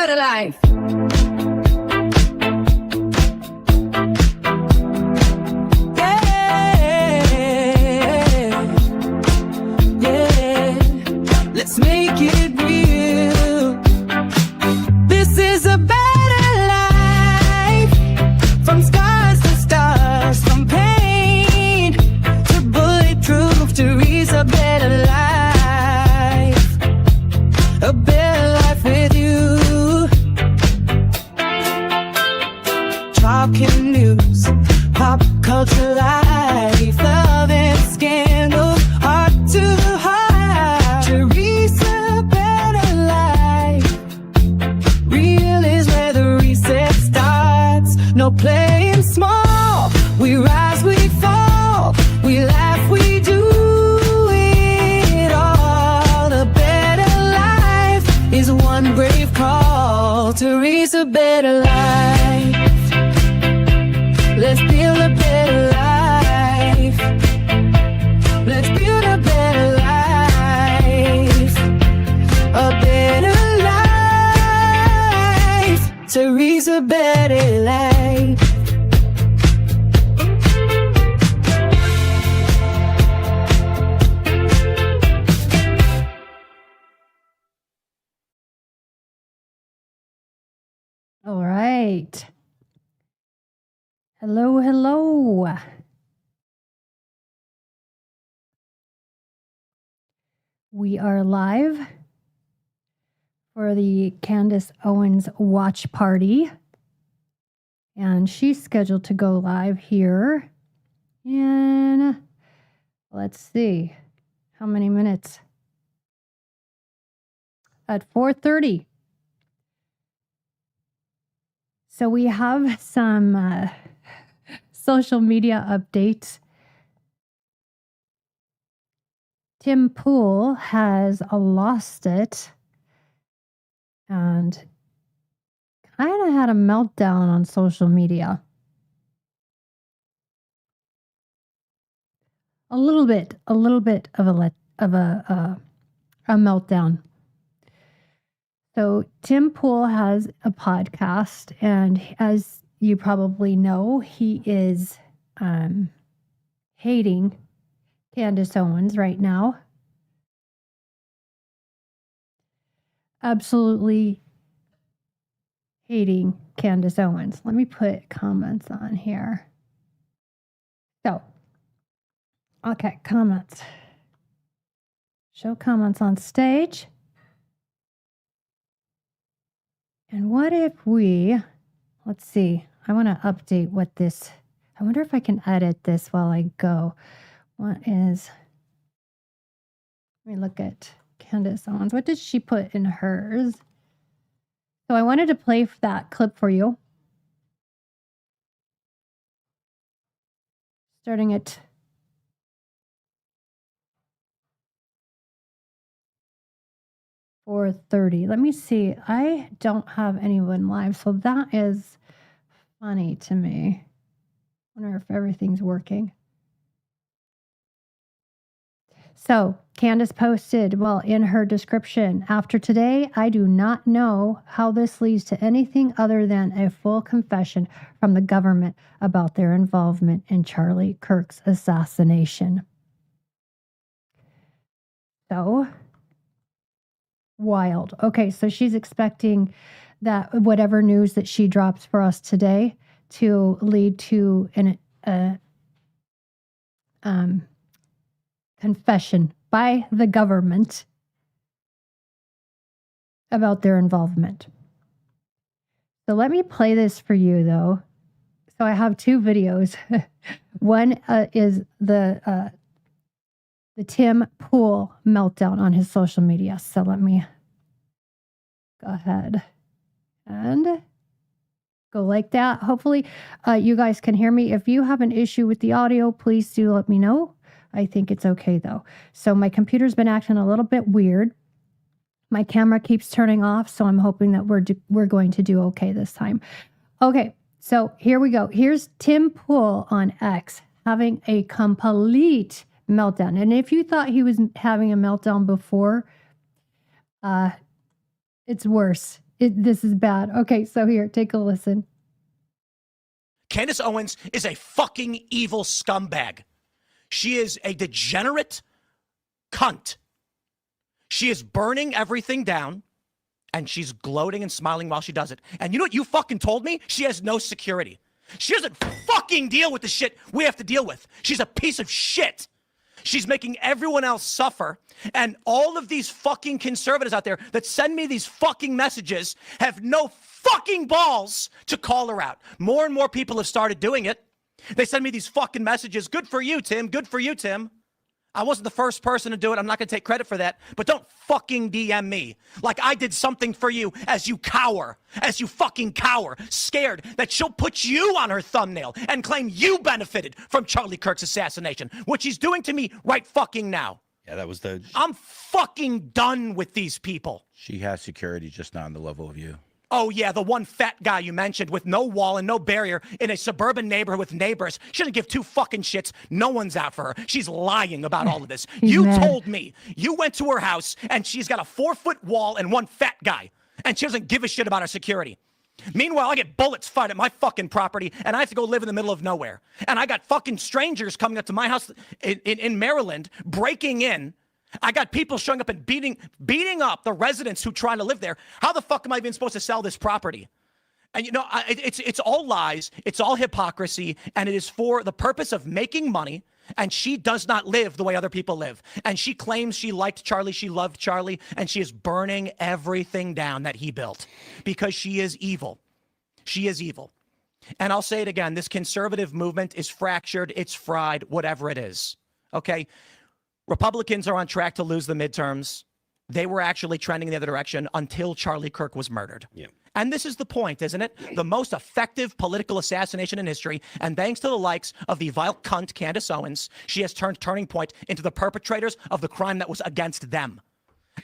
better life. Let's make it real. This is a better life. From scars to stars, from pain to bulletproof. Teresa, better life. A better life with you. Talking news, pop culture life, love and scandal, heart to heart. No playing small, we rise, we fall, we laugh, we do it all. A better life is one brave call. Teresa, better life. Let's build a better life. Let's build a better life. A better life. Teresa, better life. All right. Hello, hello. We are live for the Candace Owens watch party. And she's scheduled to go live here in, let's see, how many minutes? At 4:30. So we have some social media updates. Tim Pool has lost it and kind of had a meltdown on social media. A little bit of a meltdown. So Tim Pool has a podcast, and as you probably know, he is hating Candace Owens right now. Absolutely hating Candace Owens. Let me put comments on here. So, okay, comments. Show comments on stage. And what if we, let's see, I want to update what this, I wonder if I can edit this while I go. What is, let me look at Candace Owens. What did she put in hers? So I wanted to play that clip for you. Starting at 4:30. Let me see. I don't have anyone live, so that is funny to me. Wonder if everything's working. So Candace posted, well, in her description, after today, I do not know how this leads to anything other than a full confession from the government about their involvement in Charlie Kirk's assassination. So wild. Okay, so she's expecting that whatever news that she drops for us today to lead to an confession by the government about their involvement. So let me play this for you, though. So I have two videos. One is the Tim Pool meltdown on his social media. So let me go ahead and go like that. Hopefully you guys can hear me. If you have an issue with the audio, please do let me know. I think it's okay though. So my computer's been acting a little bit weird. My camera keeps turning off, so I'm hoping that we're going to do okay this time. Okay, so here we go. Here's Tim Pool on X having a complete meltdown. And if you thought he was having a meltdown before, it's worse. This is bad. Okay, so here, take a listen. Candace Owens is a fucking evil scumbag. She is a degenerate cunt. She is burning everything down, and she's gloating and smiling while she does it. And you know what you fucking told me? She has no security. She doesn't fucking deal with the shit we have to deal with. She's a piece of shit. She's making everyone else suffer. And all of these fucking conservatives out there that send me these fucking messages have no fucking balls to call her out. More and more people have started doing it. They send me these fucking messages. Good for you, Tim. Good for you, Tim. I wasn't the first person to do it. I'm not going to take credit for that. But don't fucking DM me like I did something for you as you cower, as you fucking cower, scared that she'll put you on her thumbnail and claim you benefited from Charlie Kirk's assassination, which he's doing to me right fucking now. Yeah, that was the... I'm fucking done with these people. She has security, just not on the level of you. Oh, yeah, the one fat guy you mentioned with no wall and no barrier in a suburban neighborhood with neighbors. She doesn't give two fucking shits. No one's out for her. She's lying about all of this. You told me you went to her house and she's got a 4-foot wall and one fat guy, and she doesn't give a shit about her security. Meanwhile, I get bullets fired at my fucking property, and I have to go live in the middle of nowhere. And I got fucking strangers coming up to my house in Maryland, breaking in. I got people showing up and beating up the residents who try to live there. How the fuck am I even supposed to sell this property? And you know, it's all lies. It's all hypocrisy. And it is for the purpose of making money. And she does not live the way other people live. And she claims she liked Charlie. She loved Charlie. And she is burning everything down that he built because she is evil. She is evil. And I'll say it again. This conservative movement is fractured. It's fried, whatever it is. Okay. Republicans are on track to lose the midterms. They were actually trending in the other direction until Charlie Kirk was murdered. Yeah. And this is the point, isn't it? The most effective political assassination in history. And thanks to the likes of the vile cunt Candace Owens, she has turned Turning Point into the perpetrators of the crime that was against them.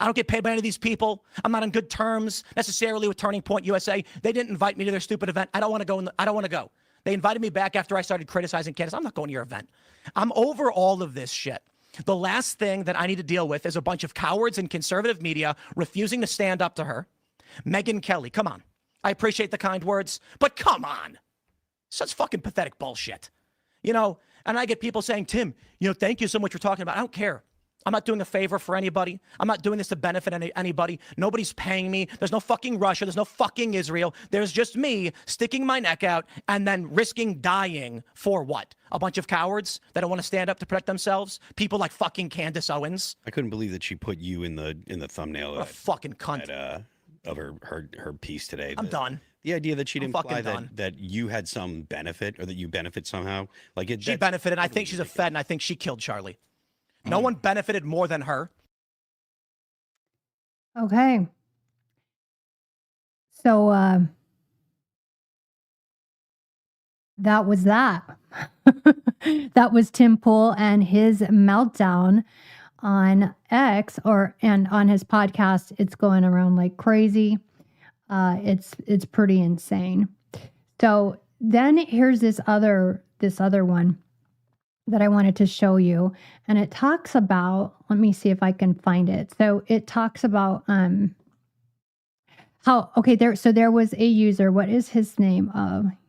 I don't get paid by any of these people. I'm not on good terms necessarily with Turning Point USA. They didn't invite me to their stupid event. I don't want to go. I don't want to go. They invited me back after I started criticizing Candace. I'm not going to your event. I'm over all of this shit. The last thing that I need to deal with is a bunch of cowards in conservative media refusing to stand up to her. Megyn Kelly, come on. I appreciate the kind words, but come on. Such fucking pathetic bullshit. You know, and I get people saying, Tim, you know, thank you so much for talking about it. I don't care. I'm not doing a favor for anybody. I'm not doing this to benefit anybody. Nobody's paying me. There's no fucking Russia. There's no fucking Israel. There's just me sticking my neck out and then risking dying for what? A bunch of cowards that don't want to stand up to protect themselves? People like fucking Candace Owens? I couldn't believe that she put you in the thumbnail What a fucking cunt. of her piece today. I'm done. The idea that she'd imply done. that you had some benefit or that you benefit somehow. Like she benefited. I think she's a Fed, and I think she killed Charlie. No one benefited more than her. Okay. So that was that. That was Tim Pool and his meltdown on X and on his podcast. It's going around like crazy. It's pretty insane. So then here's this other one that I wanted to show you, and it talks about, let me see if I can find it. So it talks about how, okay, there was a user, what is his name?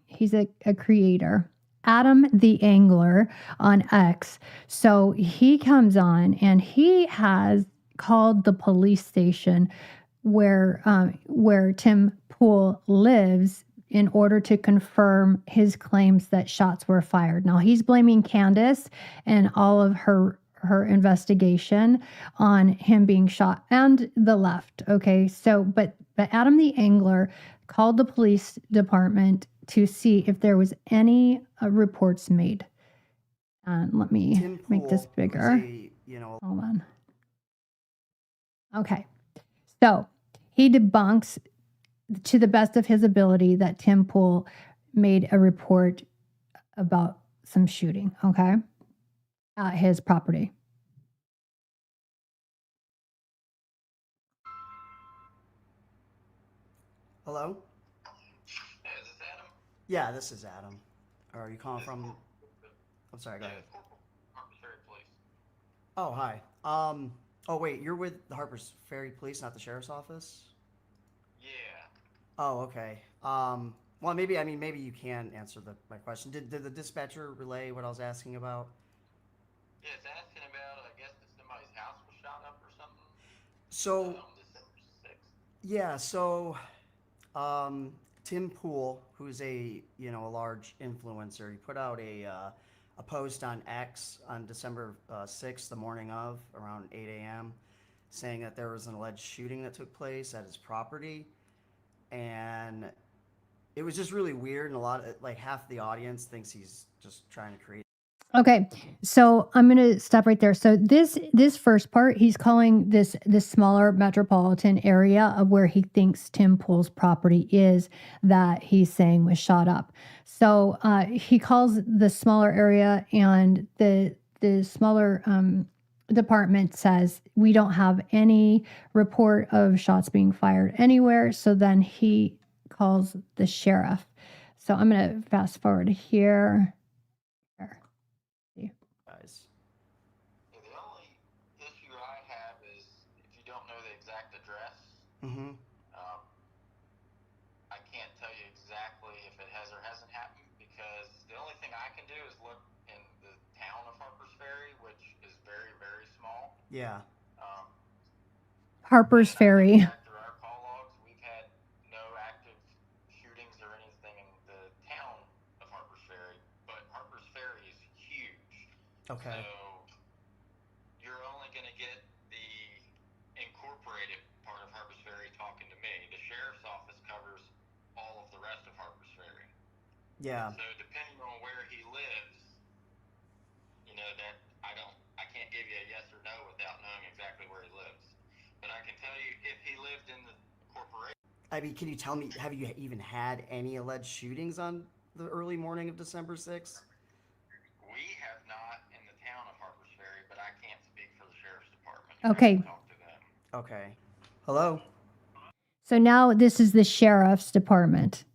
He's a creator, Adam the Angler on X. So he comes on and he has called the police station where Tim Pool lives in order to confirm his claims that shots were fired. Now he's blaming Candace and all of her investigation on him being shot and the left. Okay, so but Adam the Angler called the police department to see if there was any reports made. Let me make this bigger. Hold on. Okay, so he debunks to the best of his ability that Tim Pool made a report about some shooting, okay, at his property. Hello? Is this Adam? Yeah, this is Adam. Are you calling from... I'm sorry, go ahead. Harper's Ferry Police. Oh, hi. Oh, wait, you're with the Harper's Ferry Police, not the Sheriff's Office? Yeah. Oh, okay. Well, maybe maybe you can answer my question. Did the dispatcher relay what I was asking about? Yeah, it's asking about, I guess, that somebody's house was shot up or something So on December 6th. yeah, so Tim Pool, who's a large influencer, he put out a post on X on December 6th, the morning of around 8 a.m., saying that there was an alleged shooting that took place at his property, and it was just really weird, and a lot of like half the audience thinks he's just trying to create. Okay, so I'm gonna stop right there. So this first part, he's calling this smaller metropolitan area of where he thinks Tim Pool's property is that he's saying was shot up. So he calls the smaller area, and the smaller department says we don't have any report of shots being fired anywhere. So then he calls the sheriff. So I'm gonna fast forward here. Guys. Yeah, the only issue I have is if you don't know the exact address, Mm-hmm. I can't tell you exactly if it has or hasn't happened because the only thing I can do is look in the town of Harpers Ferry, which is very, very small. Yeah. Harper's And I Ferry. looked back through our call logs. We've had no active shootings or anything in the town of Harpers Ferry, but Harpers Ferry is huge. Okay. So you're only going to get the incorporated part of Harpers Ferry talking to me. The sheriff's office covers all of the rest of Harpers Ferry. Yeah. So depending on where he lives, that I can't give you a yes or no without knowing exactly where he lives. But I can tell you if he lived in the corporation. Can you tell me, have you even had any alleged shootings on the early morning of December 6th? We have not in the town of Harpers Ferry, but I can't speak for the sheriff's department. Okay. Talk to them. Okay. Hello? So now this is the sheriff's department.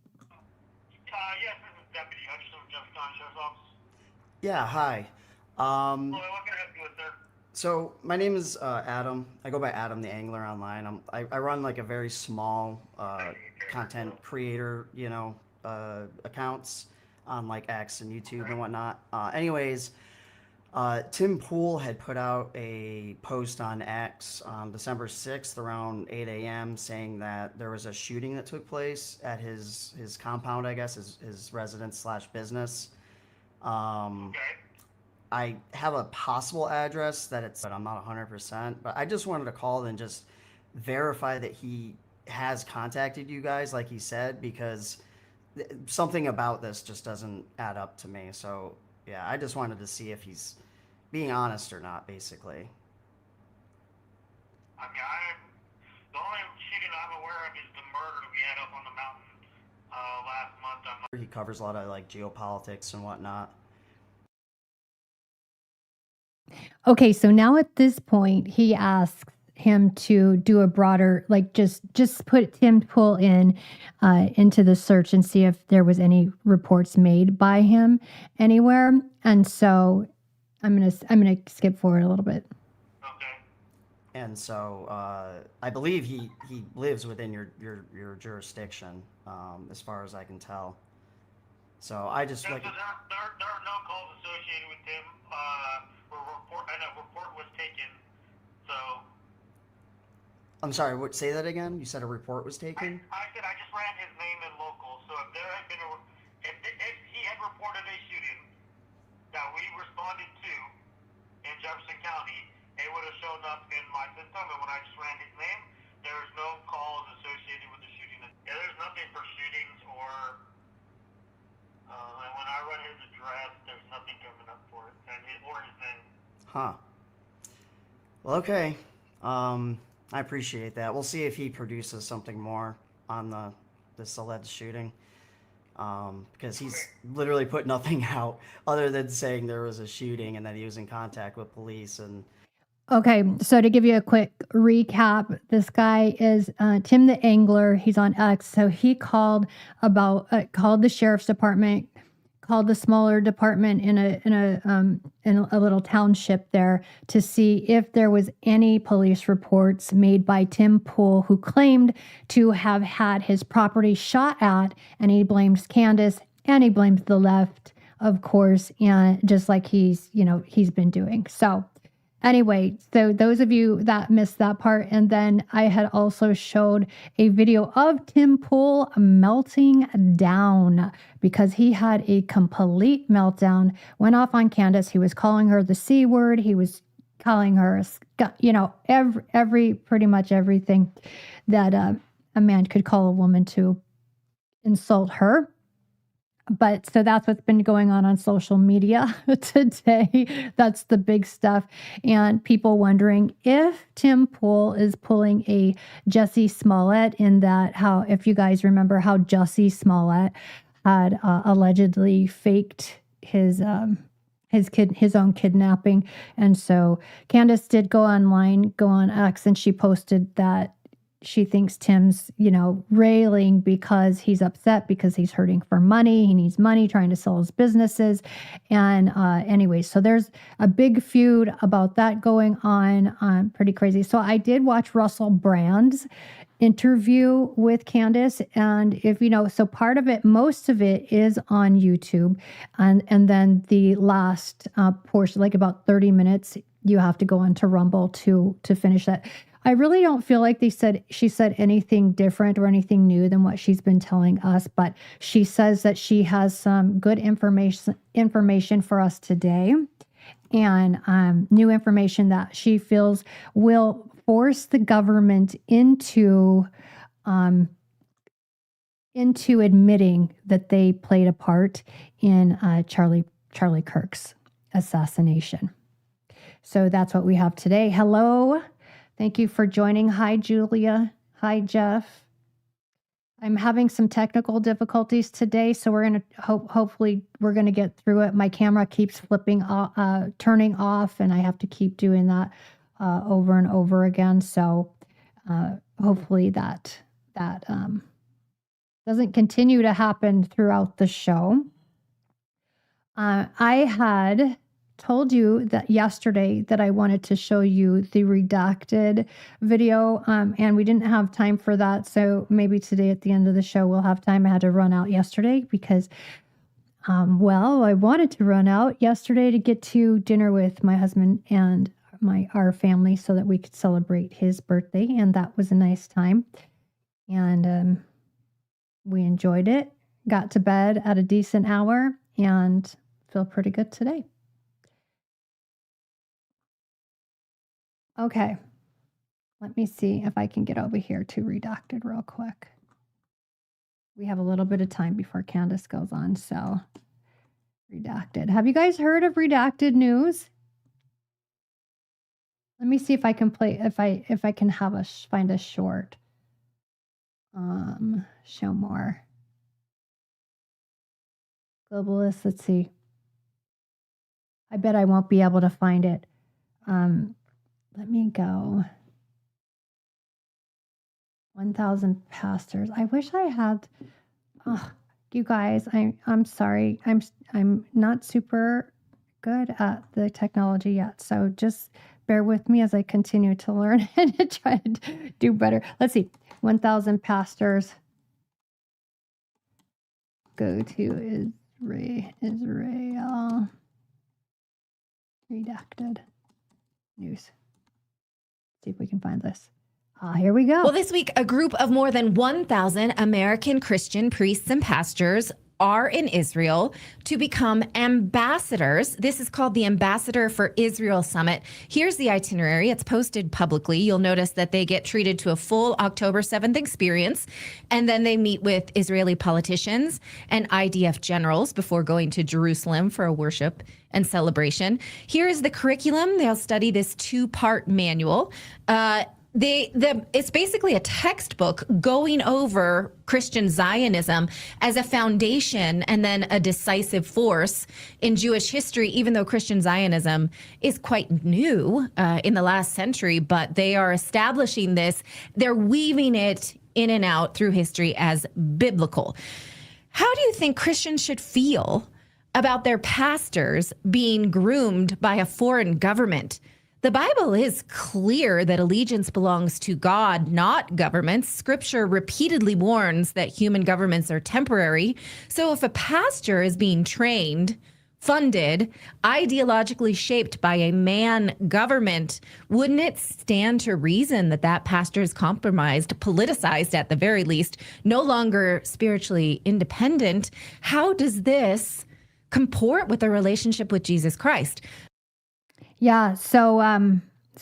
Yes, this is Deputy Hutchinson with Jefferson County Sheriff's Office. Yeah, hi. What can I help you with, sir? So my name is Adam. I go by Adam the Angler online. I run like a very small content creator, accounts on like X and YouTube and whatnot. Anyways, Tim Pool had put out a post on X on December 6th around 8 a.m. saying that there was a shooting that took place at his compound, I guess, his residence / business. Okay. I have a possible address but I'm not 100%. But I just wanted to call and just verify that he has contacted you guys, like he said, because something about this just doesn't add up to me. So yeah, I just wanted to see if he's being honest or not, basically. The only shooting I'm aware of is the murder we had up on the mountain last month. He covers a lot of like geopolitics and whatnot. Okay, so now at this point, he asks him to do a broader, like just put Tim Pool into the search and see if there was any reports made by him anywhere. And so I'm gonna skip forward a little bit. Okay. And so I believe he lives within your jurisdiction, as far as I can tell. So I just So like. there are no calls associated with him. And a report was taken. So I'm sorry. Say that again. You said a report was taken. I said I just ran his name in local. So if there had been if he had reported a shooting that we responded to in Jefferson County, it would have shown up in my system. And when I just ran his name, there's no calls associated with the shooting. Yeah, there's nothing for shootings or. And when I run his address, there's nothing coming up for it, or his name. Huh. Well, okay. I appreciate that. We'll see if he produces something more on this alleged shooting. Because he's literally put nothing out other than saying there was a shooting and that he was in contact with police. And Okay, so to give you a quick recap, this guy is Tim the Angler. He's on X. So he called the sheriff's department, called the smaller department in a little township there to see if there was any police reports made by Tim Pool, who claimed to have had his property shot at, and he blames Candace and he blames the left, of course, and just like he's been doing. So anyway, so those of you that missed that part, and then I had also showed a video of Tim Pool melting down because he had a complete meltdown, went off on Candace. He was calling her the C word. He was calling her, every pretty much everything that a man could call a woman to insult her. But so that's what's been going on social media today. That's the big stuff. And people wondering if Tim Pool is pulling a Jussie Smollett, in that, how, if you guys remember how Jussie Smollett had allegedly faked his own kidnapping. And so Candace did go on X, and she posted that she thinks Tim's, railing because he's upset because he's hurting for money. He needs money, trying to sell his businesses. And anyway, so there's a big feud about that going on. Pretty crazy. So I did watch Russell Brand's interview with Candace. And so part of it, most of it is on YouTube. And then the last portion, like about 30 minutes, you have to go onto Rumble to finish that. I really don't feel like she said anything different or anything new than what she's been telling us, but she says that she has some good information for us today, and new information that she feels will force the government into admitting that they played a part in Charlie Kirk's assassination. So that's what we have today. Hello. Thank you for joining. Hi, Julia. Hi, Jeff. I'm having some technical difficulties today, so we're going to hopefully we're going to get through it. My camera keeps turning off, and I have to keep doing that over and over again. So hopefully that doesn't continue to happen throughout the show. I had told you that yesterday that I wanted to show you the redacted video, and we didn't have time for that. So maybe today at the end of the show, we'll have time. I had to run out yesterday because, I wanted to run out yesterday to get to dinner with my husband and our family so that we could celebrate his birthday. And that was a nice time. And we enjoyed it, got to bed at a decent hour, and feel pretty good today. Okay, let me see if I can get over here to redacted real quick. We have a little bit of time before Candace goes on, so redacted. Have you guys heard of redacted news? Let me see if I can play, if I can find a short. Show more. Globalist, let's see. I bet I won't be able to find it. Let me go. 1,000 pastors. I wish I had. You guys, I'm sorry. I'm not super good at the technology yet. So just bear with me as I continue to learn and to try to do better. Let's see. 1,000 pastors. Go to Israel. Redacted news. See if we can find this. Here we go. Well, this week, a group of more than 1,000 American Christian priests and pastors are in Israel to become ambassadors. This is called the Ambassador for Israel Summit. Here's the itinerary. It's posted publicly. You'll notice that they get treated to a full October 7th experience, and then they meet with Israeli politicians and IDF generals before going to Jerusalem for a worship and celebration. Here is the curriculum. They'll study this 2-part manual. It's basically a textbook going over Christian Zionism as a foundation and then a decisive force in Jewish history, even though Christian Zionism is quite new in the last century, but they are establishing this. They're weaving it in and out through history as biblical. How do you think Christians should feel about their pastors being groomed by a foreign government. The Bible is clear that allegiance belongs to God, not governments. Scripture repeatedly warns that human governments are temporary. So if a pastor is being trained, funded, ideologically shaped by a man government, wouldn't it stand to reason that that pastor is compromised, politicized at the very least, no longer spiritually independent? How does this comport with a relationship with Jesus Christ? Yeah, so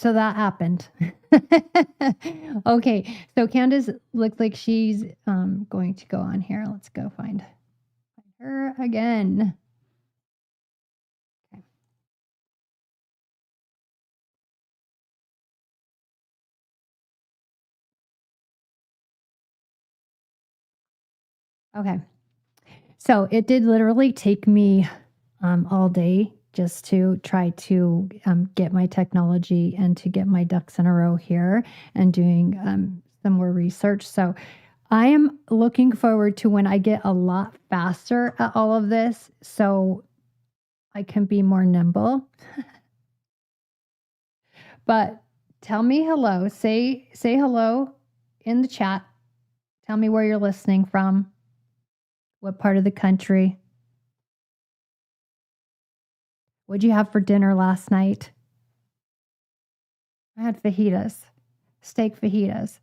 that happened. Okay, so Candace looks like she's going to go on here. Let's go find her again. Okay. So it did literally take me all day just to try to get my technology and to get my ducks in a row here and doing some more research. So I am looking forward to when I get a lot faster at all of this so I can be more nimble. But tell me hello. Say hello in the chat. Tell me where you're listening from. What part of the country? What'd you have for dinner last night? I had fajitas, steak fajitas.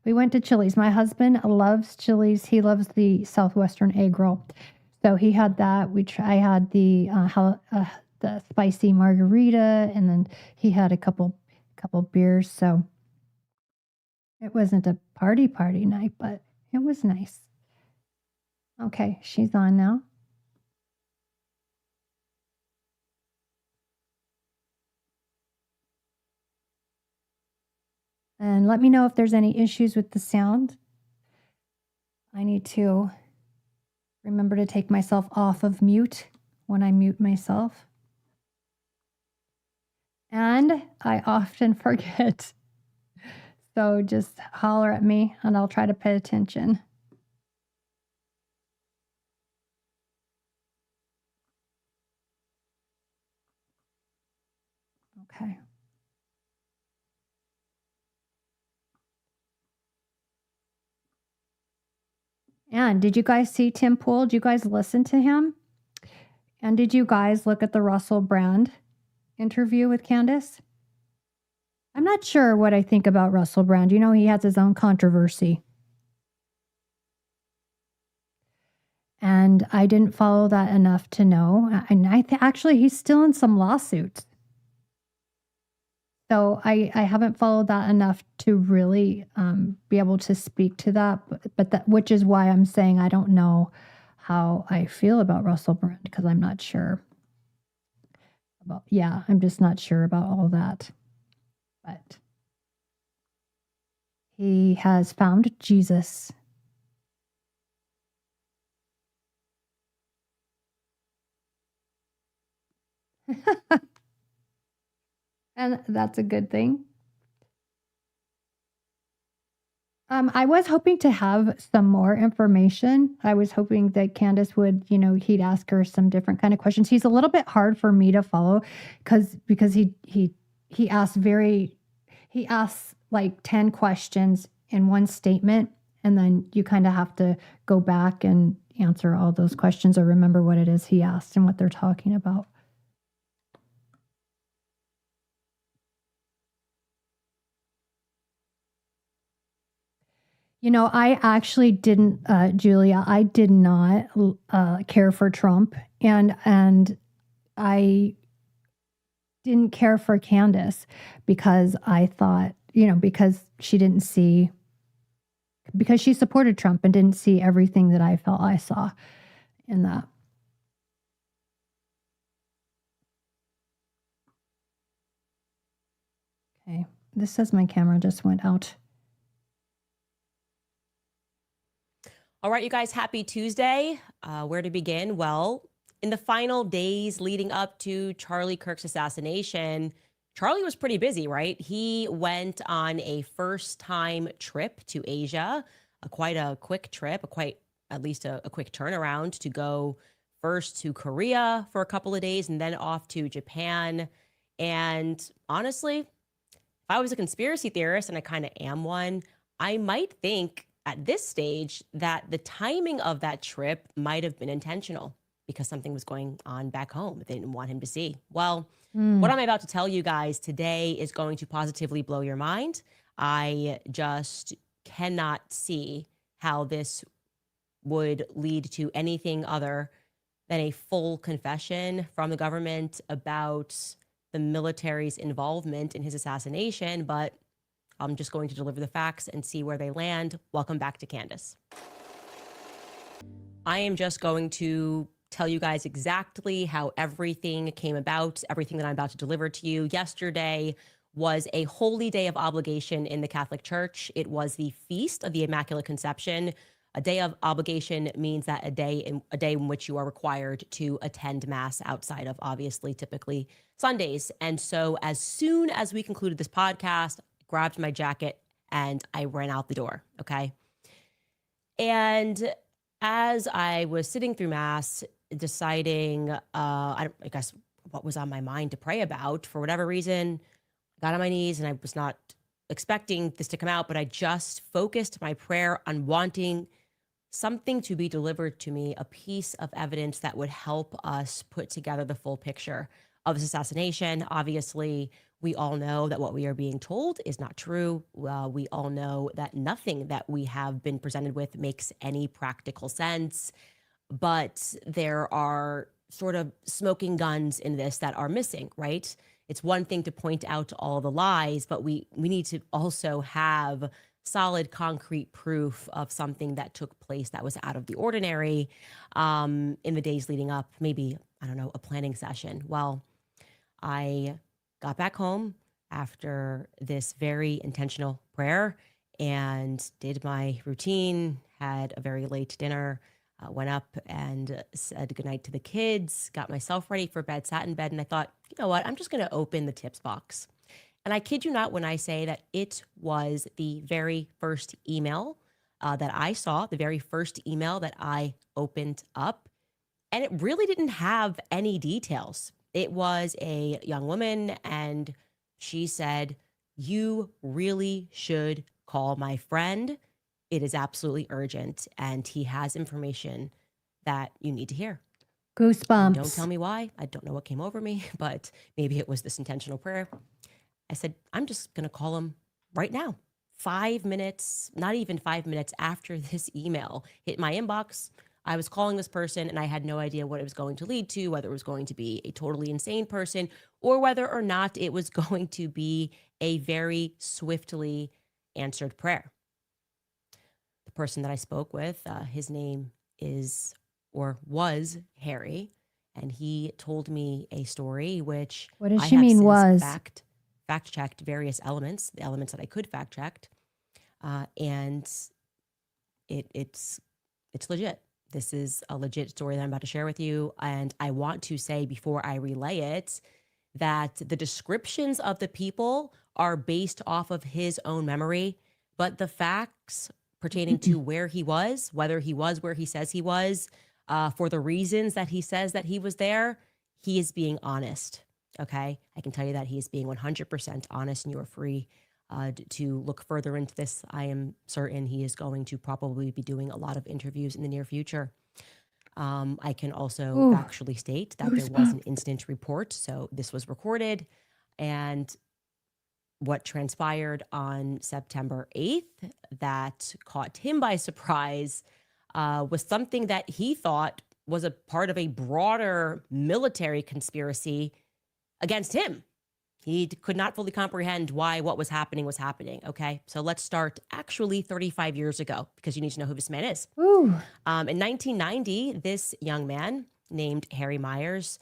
We went to Chili's. My husband loves Chili's. He loves the Southwestern egg roll. So he had that. I had the spicy margarita, and then he had a couple beers. So it wasn't a party night, but it was nice. Okay, she's on now. And let me know if there's any issues with the sound. I need to remember to take myself off of mute when I mute myself. And I often forget. So just holler at me and I'll try to pay attention. Okay. And did you guys see Tim Pool? Did you guys listen to him? And did you guys look at the Russell Brand interview with Candace? I'm not sure what I think about Russell Brand. You know, he has his own controversy. And I didn't follow that enough to know. And actually, he's still in some lawsuits. So I haven't followed that enough to really be able to speak to that. But that, which is why I'm saying I don't know how I feel about Russell Brand, because I'm not sure about, I'm just not sure about all that. But he has found Jesus. And that's a good thing. I was hoping to have some more information. I was hoping that Candace would, he'd ask her some different kind of questions. He's a little bit hard for me to follow because he asks like 10 questions in one statement, and then you kind of have to go back and answer all those questions or remember what it is he asked and what they're talking about. I actually didn't, Julia, I did not care for Trump, and I didn't care for Candace because I thought, because she supported Trump and didn't see everything that I felt I saw in that. Okay, this says my camera just went out. All right, you guys, happy Tuesday. Where to begin? Well, in the final days leading up to Charlie Kirk's assassination, Charlie was pretty busy, right? He went on a first-time trip to Asia, quite a quick trip, at least a quick turnaround to go first to Korea for a couple of days and then off to Japan. And honestly, if I was a conspiracy theorist, and I kind of am one, I might think at this stage that the timing of that trip might have been intentional because something was going on back home they didn't want him to see. Well, what I'm about to tell you guys today is going to positively blow your mind. I just cannot see how this would lead to anything other than a full confession from the government about the military's involvement in his assassination, but I'm just going to deliver the facts and see where they land. Welcome back to Candace. I am just going to tell you guys exactly how everything came about, everything that I'm about to deliver to you. Yesterday was a holy day of obligation in the Catholic Church. It was the Feast of the Immaculate Conception. A day of obligation means that a day in which you are required to attend Mass outside of, obviously, typically Sundays. And so as soon as we concluded this podcast, I grabbed my jacket and I ran out the door, okay? And as I was sitting through Mass, deciding, I guess, what was on my mind to pray about, for whatever reason, I got on my knees, and I was not expecting this to come out, but I just focused my prayer on wanting something to be delivered to me, a piece of evidence that would help us put together the full picture of this assassination. Obviously, we all know that what we are being told is not true. We all know that nothing that we have been presented with makes any practical sense, but there are sort of smoking guns in this that are missing, right? It's one thing to point out all the lies, but we need to also have solid, concrete proof of something that took place that was out of the ordinary in the days leading up, maybe, I don't know, a planning session. Well, I got back home after this very intentional prayer and did my routine, had a very late dinner, went up and said goodnight to the kids, got myself ready for bed, sat in bed, and I thought, you know what, I'm just going to open the tips box. And I kid you not when I say that it was the very first email that I saw, the very first email that I opened up. And it really didn't have any details. It was a young woman, and she said, "You really should call my friend. It is absolutely urgent, and he has information that you need to hear." Goosebumps. And don't tell me why. I don't know what came over me, but maybe it was this intentional prayer. I said, I'm just going to call him right now. 5 minutes, not even 5 minutes after this email hit my inbox, I was calling this person, and I had no idea what it was going to lead to, whether it was going to be a totally insane person or whether or not it was going to be a very swiftly answered prayer. The person that I spoke with, his name is or was Harry, and he told me a story which What does I she have mean since was? fact checked various elements, the elements that I could fact checked, and it's legit. This is a legit story that I'm about to share with you, and I want to say before I relay it that the descriptions of the people are based off of his own memory, but the facts pertaining to where he was, whether he was where he says he was, for the reasons that he says that he was there, he is being honest. Okay, I can tell you that he is being 100% honest, and you are free to look further into this. I am certain he is going to probably be doing a lot of interviews in the near future. I can also factually state that there was an incident report, so this was recorded, and what transpired on September 8th that caught him by surprise was something that he thought was a part of a broader military conspiracy against him. He could not fully comprehend why what was happening. Okay, so let's start actually 35 years ago, because you need to know who this man is. In 1990, this young man named Harry Myers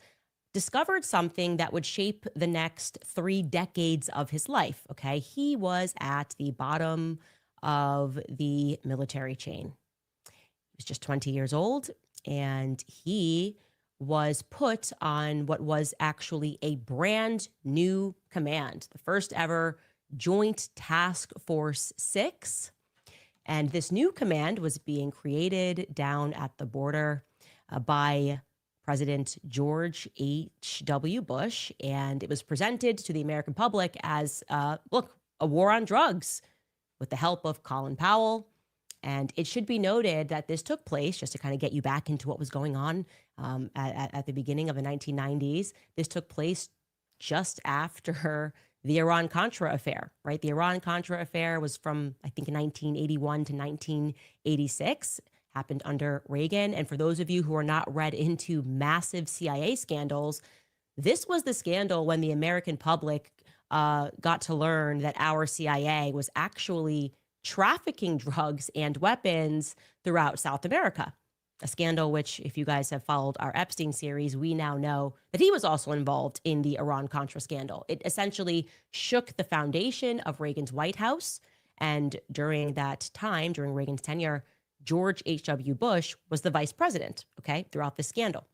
discovered something that would shape the next 3 decades of his life. Okay, he was at the bottom of the military chain. He was just 20 years old, and he was put on what was actually a brand new command, the first ever Joint Task Force 6. And this new command was being created down at the border by President George H.W. Bush, and it was presented to the American public as, look, a war on drugs with the help of Colin Powell. And it should be noted that this took place, just to kind of get you back into what was going on at the beginning of the 1990s. This took place just after the Iran-Contra affair, right? The Iran-Contra affair was from, I think, 1981 to 1986, happened under Reagan. And for those of you who are not read into massive CIA scandals, this was the scandal when the American public got to learn that our CIA was actually trafficking drugs and weapons throughout South America. A scandal which, if you guys have followed our Epstein series, we now know that he was also involved in the Iran-Contra scandal. It essentially shook the foundation of Reagan's White House. And during that time, during Reagan's tenure, George H.W. Bush was the vice president, okay, throughout this scandal.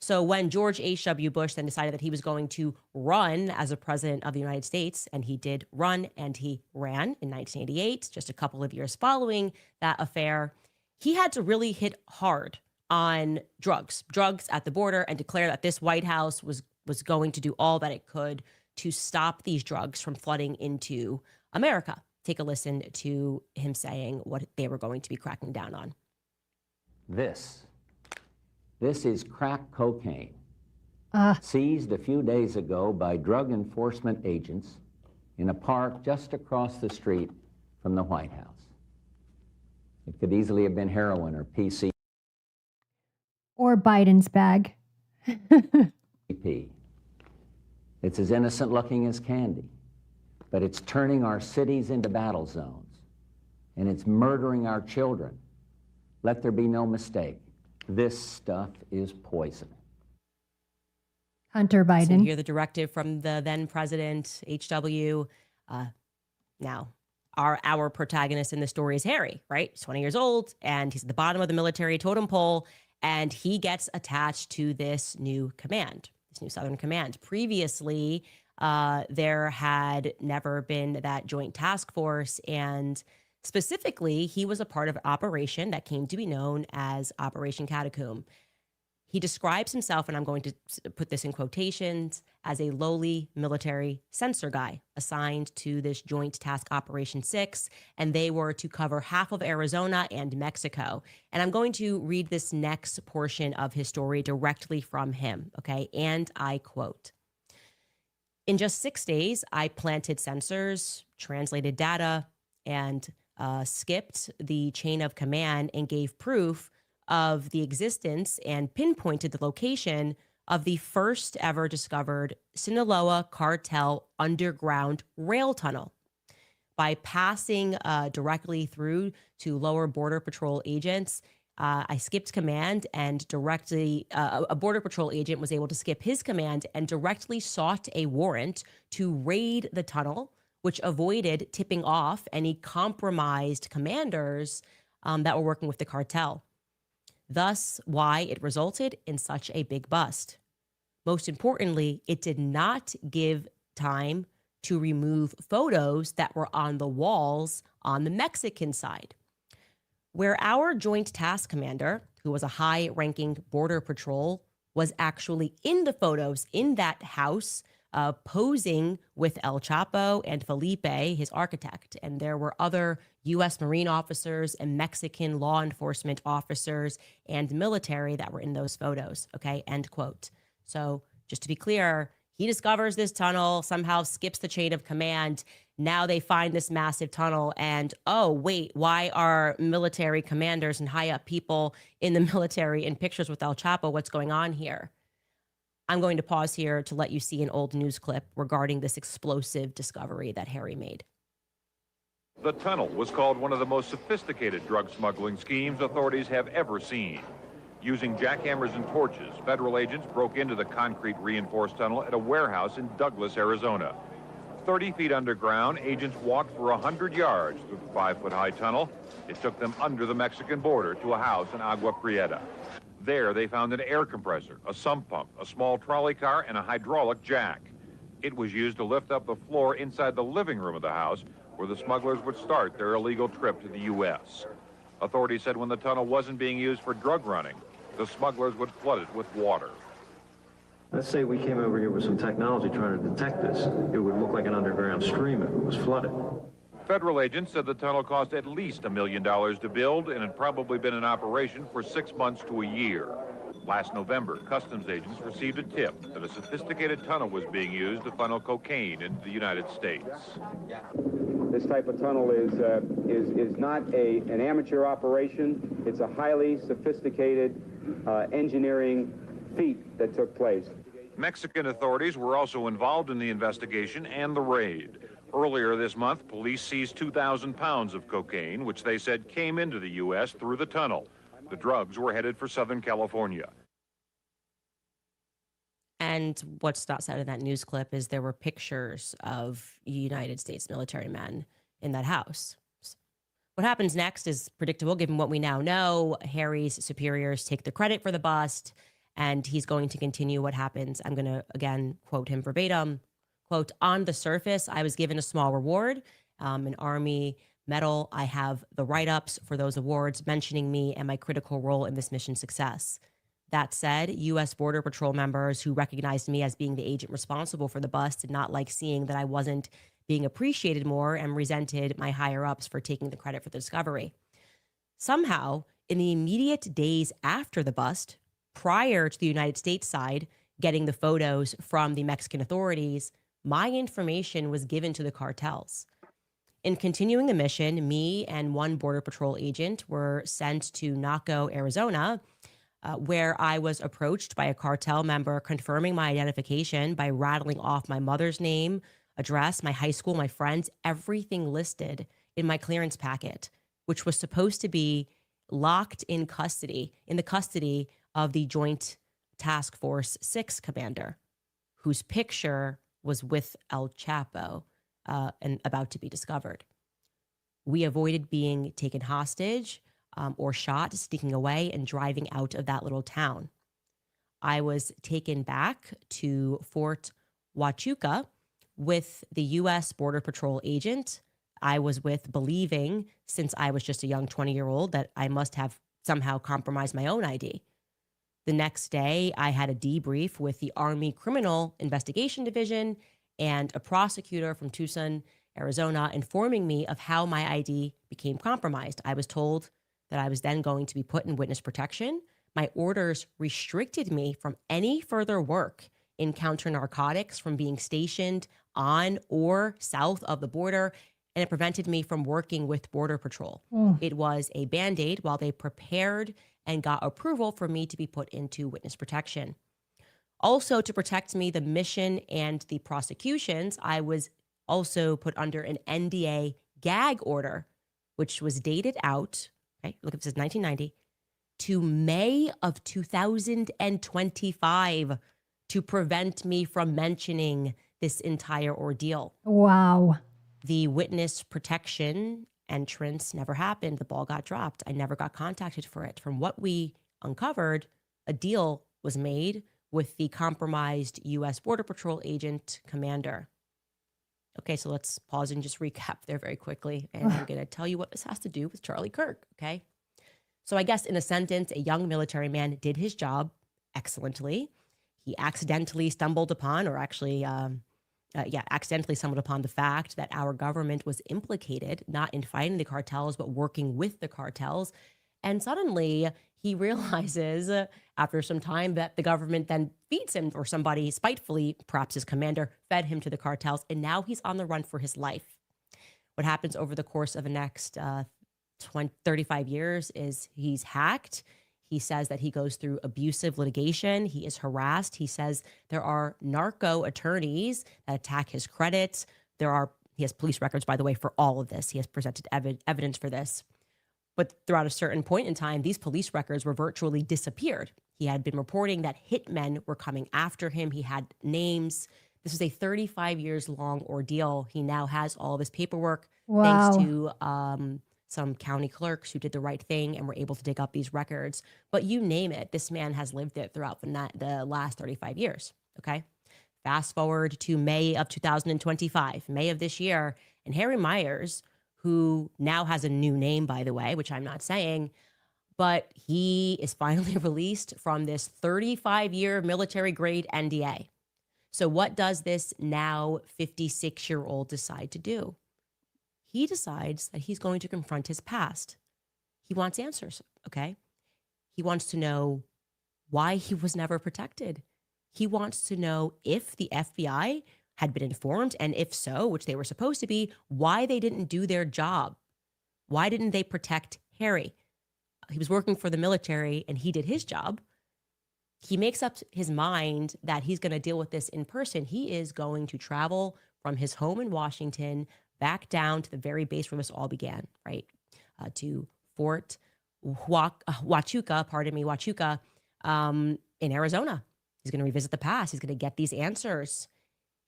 So when George H.W. Bush then decided that he was going to run as a president of the United States, and he did run, and he ran in 1988, just a couple of years following that affair, he had to really hit hard on drugs at the border, and declare that this White House was going to do all that it could to stop these drugs from flooding into America. Take a listen to him saying what they were going to be cracking down on. This is crack cocaine, seized a few days ago by drug enforcement agents in a park just across the street from the White House. It could easily have been heroin or PC. Or Biden's bag. It's as innocent looking as candy, but it's turning our cities into battle zones, and it's murdering our children. Let there be no mistake. This stuff is poison. Hunter Biden. So you hear the directive from the then president, H.W. Now, our protagonist in the story is Harry, right? He's 20 years old, and he's at the bottom of the military totem pole, and he gets attached to this new command, this new Southern Command. Previously, there had never been that joint task force, and specifically, he was a part of an operation that came to be known as Operation Catacomb. He describes himself, and I'm going to put this in quotations, as a lowly military censor guy assigned to this Joint Task Operation 6, and they were to cover half of Arizona and Mexico. And I'm going to read this next portion of his story directly from him, okay? And I quote, "In just 6 days, I planted sensors, translated data, and skipped the chain of command and gave proof of the existence and pinpointed the location of the first ever discovered Sinaloa cartel underground rail tunnel. By passing directly through to lower Border Patrol agents, I skipped command and directly, a Border Patrol agent was able to skip his command and directly sought a warrant to raid the tunnel, which avoided tipping off any compromised commanders that were working with the cartel. Thus, why it resulted in such a big bust. Most importantly, it did not give time to remove photos that were on the walls on the Mexican side. Where our Joint Task Commander, who was a high-ranking Border Patrol, was actually in the photos in that house, posing with El Chapo and Felipe, his architect. And there were other U.S. Marine officers and Mexican law enforcement officers and military that were in those photos, okay, end quote. So just to be clear, he discovers this tunnel, somehow skips the chain of command. Now they find this massive tunnel and, oh, wait, why are military commanders and high up people in the military in pictures with El Chapo? What's going on here? I'm going to pause here to let you see an old news clip regarding this explosive discovery that Harry made. The tunnel was called one of the most sophisticated drug smuggling schemes authorities have ever seen. Using jackhammers and torches, federal agents broke into the concrete reinforced tunnel at a warehouse in Douglas, Arizona. 30 feet underground, agents walked for 100 yards through the 5-foot-high tunnel. It took them under the Mexican border to a house in Agua Prieta. There, they found an air compressor, a sump pump, a small trolley car, and a hydraulic jack. It was used to lift up the floor inside the living room of the house, where the smugglers would start their illegal trip to the U.S. Authorities said when the tunnel wasn't being used for drug running, The smugglers would flood it with water. Let's say we came over here with some technology trying to detect this. It would look like an underground stream if it was flooded. Federal agents said the tunnel cost at least $1 million to build and had probably been in operation for 6 months to a year. Last November, customs agents received a tip that a sophisticated tunnel was being used to funnel cocaine into the United States. This type of tunnel is not an amateur operation. It's a highly sophisticated engineering feat that took place. Mexican authorities were also involved in the investigation and the raid. Earlier this month, police seized 2,000 pounds of cocaine, which they said came into the U.S. through the tunnel. The drugs were headed for Southern California. And what's not said in that news clip is there were pictures of United States military men in that house. What happens next is predictable, given what we now know. Harry's superiors take the credit for the bust, and he's going to continue what happens. I'm going to, again, quote him verbatim. Quote, "On the surface, I was given a small reward, an Army medal. I have the write-ups for those awards mentioning me and my critical role in this mission's success. That said, U.S. Border Patrol members who recognized me as being the agent responsible for the bust did not like seeing that I wasn't being appreciated more and resented my higher-ups for taking the credit for the discovery. Somehow, in the immediate days after the bust, prior to the United States side getting the photos from the Mexican authorities, my information was given to the cartels. In continuing the mission, me and one Border Patrol agent were sent to Naco, Arizona, where I was approached by a cartel member confirming my identification by rattling off my mother's name, address, my high school, my friends, everything listed in my clearance packet, which was supposed to be locked in custody, in the custody of the Joint Task Force 6 commander, whose picture was with El Chapo and about to be discovered. We avoided being taken hostage or shot, sneaking away and driving out of that little town. I was taken back to Fort Huachuca with the U.S. Border Patrol agent I was with, believing, since I was just a young 20-year-old, that I must have somehow compromised my own ID. The next day, I had a debrief with the Army Criminal Investigation Division and a prosecutor from Tucson, Arizona, informing me of how my ID became compromised. I was told that I was then going to be put in witness protection. My orders restricted me from any further work in counter narcotics from being stationed on or south of the border, and it prevented me from working with Border Patrol. It was a Band-Aid while they prepared and got approval for me to be put into witness protection. Also, to protect me, the mission and the prosecutions, I was also put under an NDA gag order, which was dated out, okay, look, it says 1990, to May of 2025 to prevent me from mentioning this entire ordeal. Wow. The witness protection entrance never happened. The ball got dropped. I never got contacted for it. From what we uncovered, a deal was made with the compromised U.S. Border Patrol agent commander. Okay, so let's pause and just recap there very quickly. And I'm going to tell you what this has to do with Charlie Kirk, okay? So I guess in a sentence, a young military man did his job excellently. He accidentally stumbled upon, or actually, accidentally stumbled upon the fact that our government was implicated, not in fighting the cartels, but working with the cartels. And suddenly he realizes after some time that the government then feeds him, or somebody spitefully, perhaps his commander, fed him to the cartels. And now he's on the run for his life. What happens over the course of the next 35 years is he's hacked. He says that he goes through abusive litigation. He is harassed. He says there are narco attorneys that attack his credit. He has police records, by the way, for all of this. He has presented evidence for this. But throughout a certain point in time, these police records were virtually disappeared. He had been reporting that hitmen were coming after him. He had names. This was a 35 years long ordeal. He now has all of his paperwork, thanks to some county clerks who did the right thing and were able to dig up these records. But you name it, this man has lived it throughout the last 35 years, okay? Fast forward to May of 2025, May of this year, and Harry Myers, who now has a new name, by the way, which I'm not saying, but he is finally released from this 35-year military-grade NDA. So what does this now 56-year-old decide to do? He decides that he's going to confront his past. He wants answers, okay? He wants to know why he was never protected. He wants to know if the FBI had been informed, and if so, which they were supposed to be, why they didn't do their job. Why didn't they protect Harry? He was working for the military and he did his job. He makes up his mind that he's going to deal with this in person. He is going to travel from his home in Washington back down to the very base where this all began, right? To Fort Huachuca, in Arizona. He's going to revisit the past. He's going to get these answers.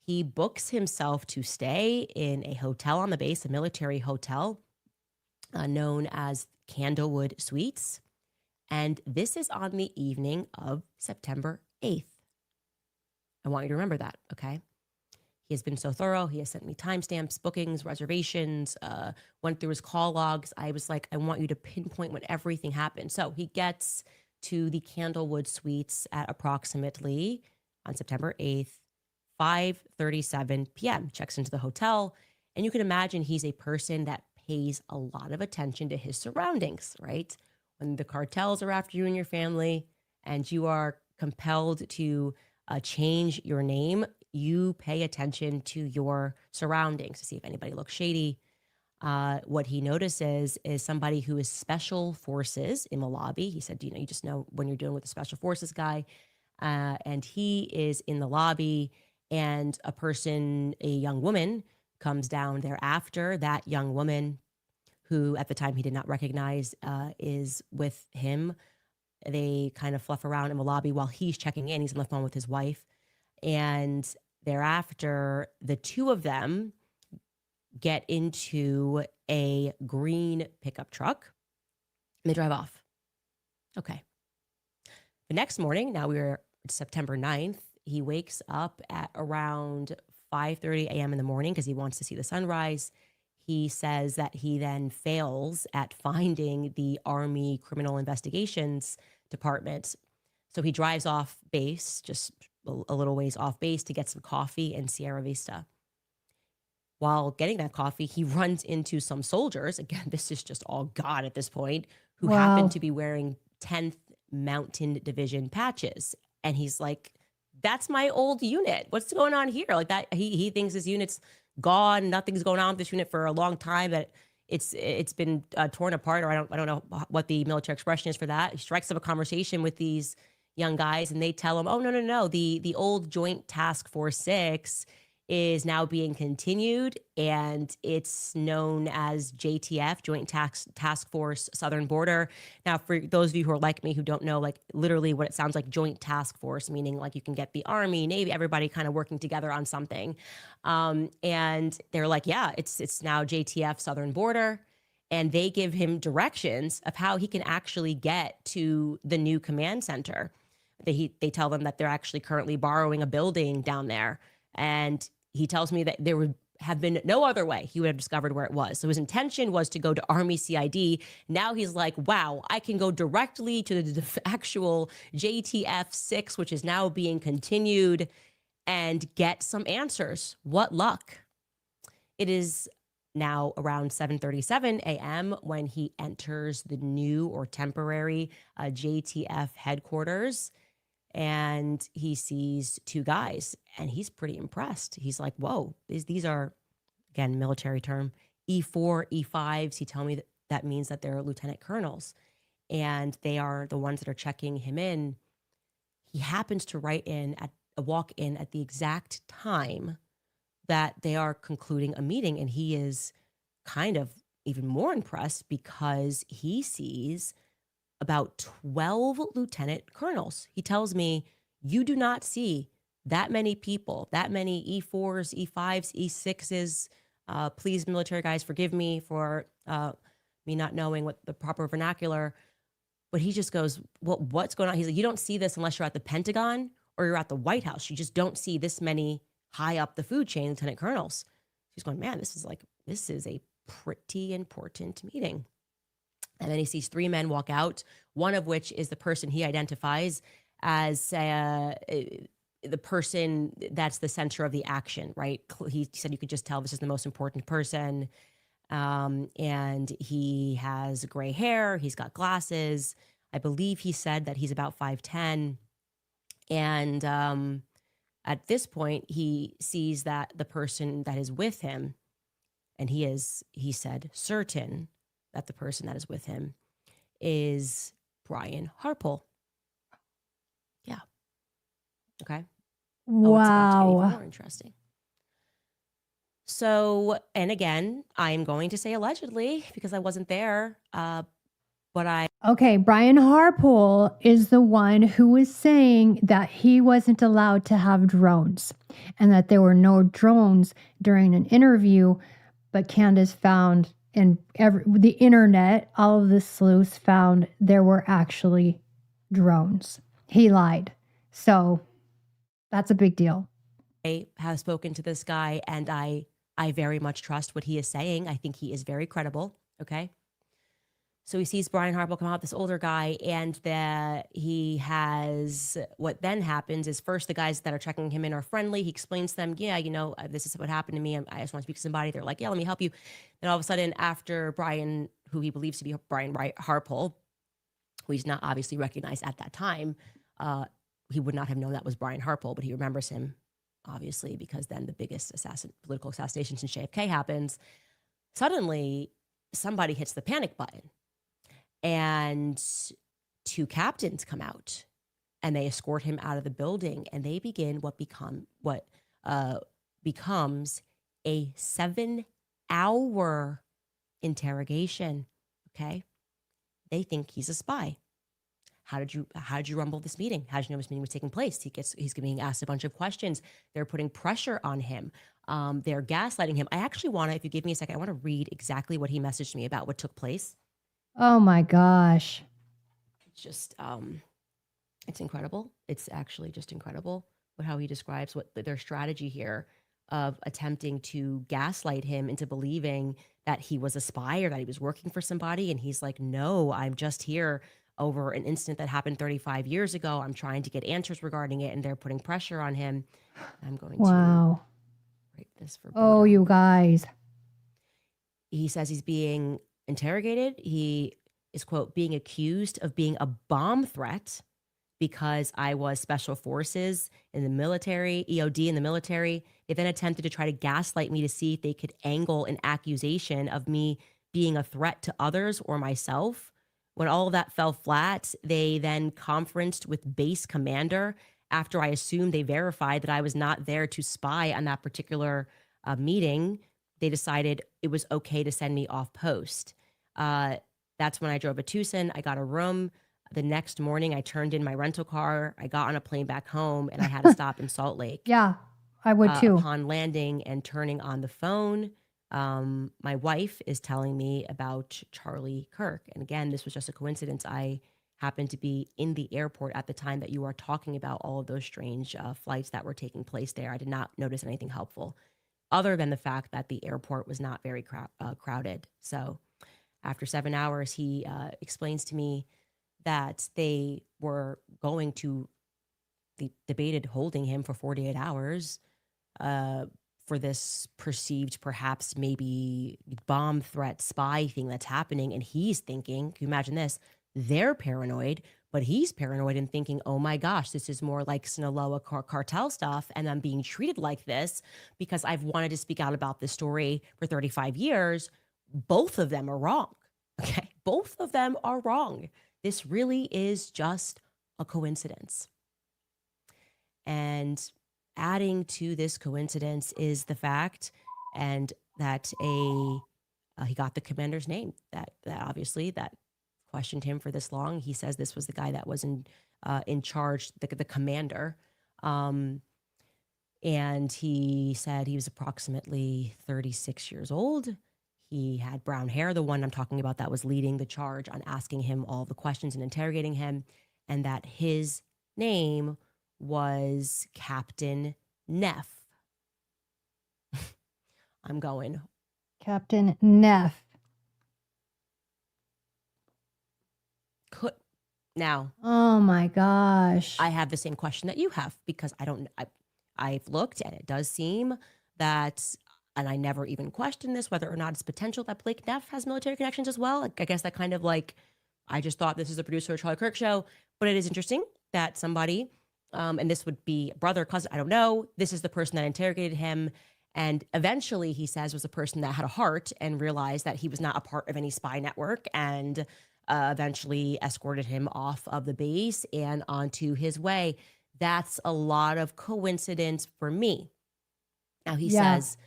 He books himself to stay in a hotel on the base, a military hotel known as Candlewood Suites. And this is on the evening of September 8th. I want you to remember that, okay? He has been so thorough. He has sent me timestamps, bookings, reservations, went through his call logs. I was like, I want you to pinpoint when everything happened. So he gets to the Candlewood Suites at approximately, on September 8th, 5:37 p.m., checks into the hotel. And you can imagine he's a person that pays a lot of attention to his surroundings, right? When the cartels are after you and your family and you are compelled to change your name, you pay attention to your surroundings to see if anybody looks shady. What he notices is somebody who is special forces in the lobby. He said, you just know when you're dealing with a special forces guy. And he is in the lobby, and a young woman, comes down thereafter. That young woman, who at the time he did not recognize, is with him. They kind of fluff around in the lobby while he's checking in. He's on the phone with his wife. And thereafter, the two of them get into a green pickup truck and they drive off. Okay. The next morning, now we're September 9th, he wakes up at around 5:30 a.m. in the morning because he wants to see the sunrise. He says that he then fails at finding the Army Criminal Investigations Department. So he drives off base, just a little ways off base, to get some coffee in Sierra Vista. While getting that coffee, he runs into some soldiers. Again, this is just all God at this point, who happen to be wearing 10th Mountain Division patches. And he's like, that's my old unit. What's going on here? Like that, he thinks his unit's gone. Nothing's going on with this unit for a long time. That it's been torn apart, or I don't know what the military expression is for that. He strikes up a conversation with these young guys, and they tell him, "Oh no, the old Joint Task Force 6 is now being continued, and it's known as JTF, Joint Task Force Southern Border." Now, for those of you who are like me who don't know, like literally what it sounds like, Joint Task Force, meaning like you can get the Army, Navy, everybody kind of working together on something. And they're like, yeah, it's now JTF Southern Border. And they give him directions of how he can actually get to the new command center. They tell them that they're actually currently borrowing a building down there. And he tells me that there would have been no other way he would have discovered where it was. So his intention was to go to Army CID. Now he's like, wow, I can go directly to the actual JTF 6, which is now being continued, and get some answers. What luck. It is now around 7:37 a.m. when he enters the new or temporary JTF headquarters. And he sees two guys, and he's pretty impressed. He's like, whoa, these are, again, military term, E4, E5s. He told me that means that they're lieutenant colonels, and they are the ones that are checking him in. He happens to walk in at the exact time that they are concluding a meeting, and he is kind of even more impressed because he sees about 12 lieutenant colonels. He tells me, you do not see that many people, that many E4s, E5s, E6s. Please, military guys, forgive me for me not knowing what the proper vernacular. But he just goes, well, what's going on? He's like, you don't see this unless you're at the Pentagon or you're at the White House. You just don't see this many high up the food chain lieutenant colonels. He's going, man, this is a pretty important meeting. And then he sees 3 men walk out, one of which is the person he identifies as the person that's the center of the action, right? He said you could just tell this is the most important person. And he has gray hair. He's got glasses. I believe he said that he's about 5'10". And at this point, he sees that the person that is with him, and he said, certain that the person that is with him is Brian Harpole. Yeah. Okay. Oh, it's about to get even more interesting. So, and again, I'm going to say allegedly because I wasn't there, but Okay, Brian Harpole is the one who was saying that he wasn't allowed to have drones and that there were no drones during an interview, but Candace found in the internet, all of the sleuths found there were actually drones. He lied. So that's a big deal. I have spoken to this guy and I very much trust what he is saying. I think he is very credible. Okay. So he sees Brian Harpole come out, this older guy, and he has, what then happens is first the guys that are checking him in are friendly. He explains to them, yeah, this is what happened to me. I just want to speak to somebody. They're like, yeah, let me help you. Then all of a sudden after Brian, who he believes to be Brian Harpole, who he's not obviously recognized at that time, he would not have known that was Brian Harpole, but he remembers him, obviously, because then the biggest political assassination since JFK happens. Suddenly, somebody hits the panic button. And 2 captains come out and they escort him out of the building and they begin what becomes a 7-hour interrogation. Okay. They think he's a spy. How did you rumble this meeting? How did you know this meeting was taking place? He's being asked a bunch of questions. They're putting pressure on him. They're gaslighting him. I actually want to, if you give me a second, I want to read exactly what he messaged me about what took place. Oh my gosh. It's just, it's incredible. It's actually just incredible how he describes what their strategy here of attempting to gaslight him into believing that he was a spy or that he was working for somebody. And he's like, no, I'm just here over an incident that happened 35 years ago. I'm trying to get answers regarding it. And they're putting pressure on him. I'm going to write this for Oh, you guys. He says he's being interrogated. He is, quote, being accused of being a bomb threat because I was special forces in the military, EOD in the military. They then attempted to try to gaslight me to see if they could angle an accusation of me being a threat to others or myself. When all of that fell flat, they then conferenced with base commander after I assumed they verified that I was not there to spy on that particular meeting. They decided it was okay to send me off post. That's when I drove to Tucson. I got a room. The next morning, I turned in my rental car. I got on a plane back home, and I had to stop in Salt Lake. Yeah, I would too. Upon landing and turning on the phone, my wife is telling me about Charlie Kirk. And again, this was just a coincidence. I happened to be in the airport at the time that you are talking about all of those strange flights that were taking place there. I did not notice anything helpful, other than the fact that the airport was not very crowded. So after 7 hours, he explains to me that they were going to, they debated holding him for 48 hours for this perceived, perhaps maybe bomb threat spy thing that's happening. And he's thinking, can you imagine this? They're paranoid, but he's paranoid and thinking, oh my gosh, this is more like Sinaloa cartel stuff. And I'm being treated like this because I've wanted to speak out about this story for 35 years. Both of them are wrong. Okay. Both of them are wrong. This really is just a coincidence. And adding to this coincidence is the fact and that he got the commander's name that obviously that questioned him for this long. He says this was the guy that was in charge, the commander. And he said he was approximately 36 years old. He had brown hair, the one I'm talking about that was leading the charge on asking him all the questions and interrogating him, and that his name was Captain Neff. I'm going. Captain Neff. could now. Oh my gosh. I have the same question that you have because I've looked and it does seem that, and I never even questioned this, whether or not it's potential that Blake Neff has military connections as well. Like, I guess that kind of like, I just thought this is the producer of Charlie Kirk show, but it is interesting that somebody, and this would be brother, cousin, I don't know. This is the person that interrogated him. And eventually he says was a person that had a heart and realized that he was not a part of any spy network, and eventually escorted him off of the base and onto his way. That's a lot of coincidence for me. Now he says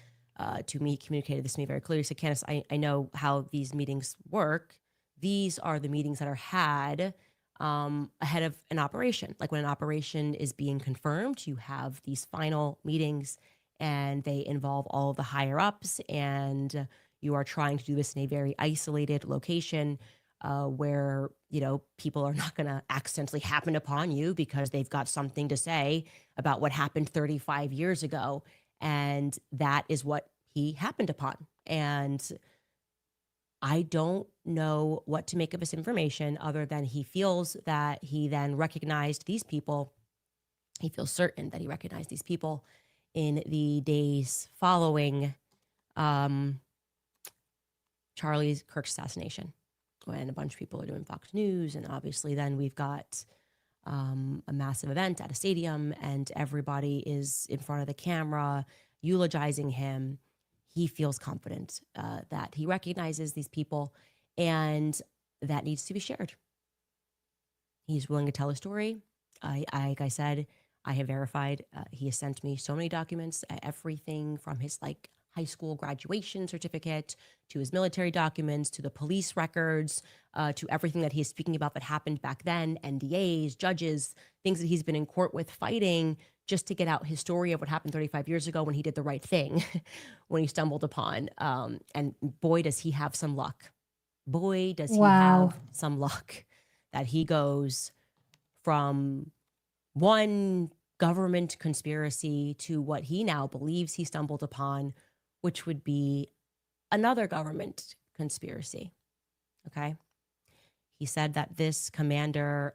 to me, he communicated this to me very clearly. He said, Candace, I know how these meetings work. These are the meetings that are had ahead of an operation. Like when an operation is being confirmed, you have these final meetings and they involve all of the higher ups, and you are trying to do this in a very isolated location where, you know, people are not going to accidentally happen upon you because they've got something to say about what happened 35 years ago. And that is what he happened upon. And I don't know what to make of this information other than he feels that he then recognized these people. He feels certain that he recognized these people in the days following Charlie Kirk's assassination, when a bunch of people are doing Fox News. And obviously then we've got a massive event at a stadium and everybody is in front of the camera eulogizing him. He feels confident that he recognizes these people and that needs to be shared. He's willing to tell a story. Like I said, I have verified. He has sent me so many documents, everything from his like high school graduation certificate to his military documents, to the police records, to everything that he's speaking about that happened back then, NDAs, judges, things that he's been in court with fighting just to get out his story of what happened 35 years ago when he did the right thing, when he stumbled upon. And boy, does he have some luck. Boy, does he have some luck that he goes from one government conspiracy to what he now believes he stumbled upon, which would be another government conspiracy. Okay. He said that this commander,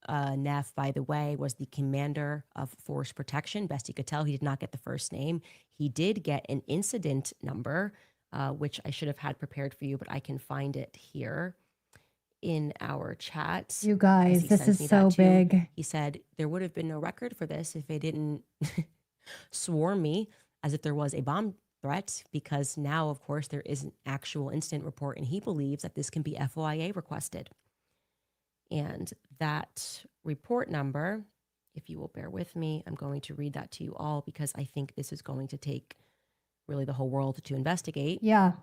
Neff, by the way, was the commander of force protection. Best he could tell, he did not get the first name. He did get an incident number, which I should have had prepared for you, but I can find it here in our chat. You guys, this is so big. He said there would have been no record for this if they didn't swarm me as if there was a bomb threat, because now, of course, there is an actual incident report, and he believes that this can be FOIA requested. And that report number, if you will bear with me, I'm going to read that to you all because I think this is going to take really the whole world to investigate. Yeah.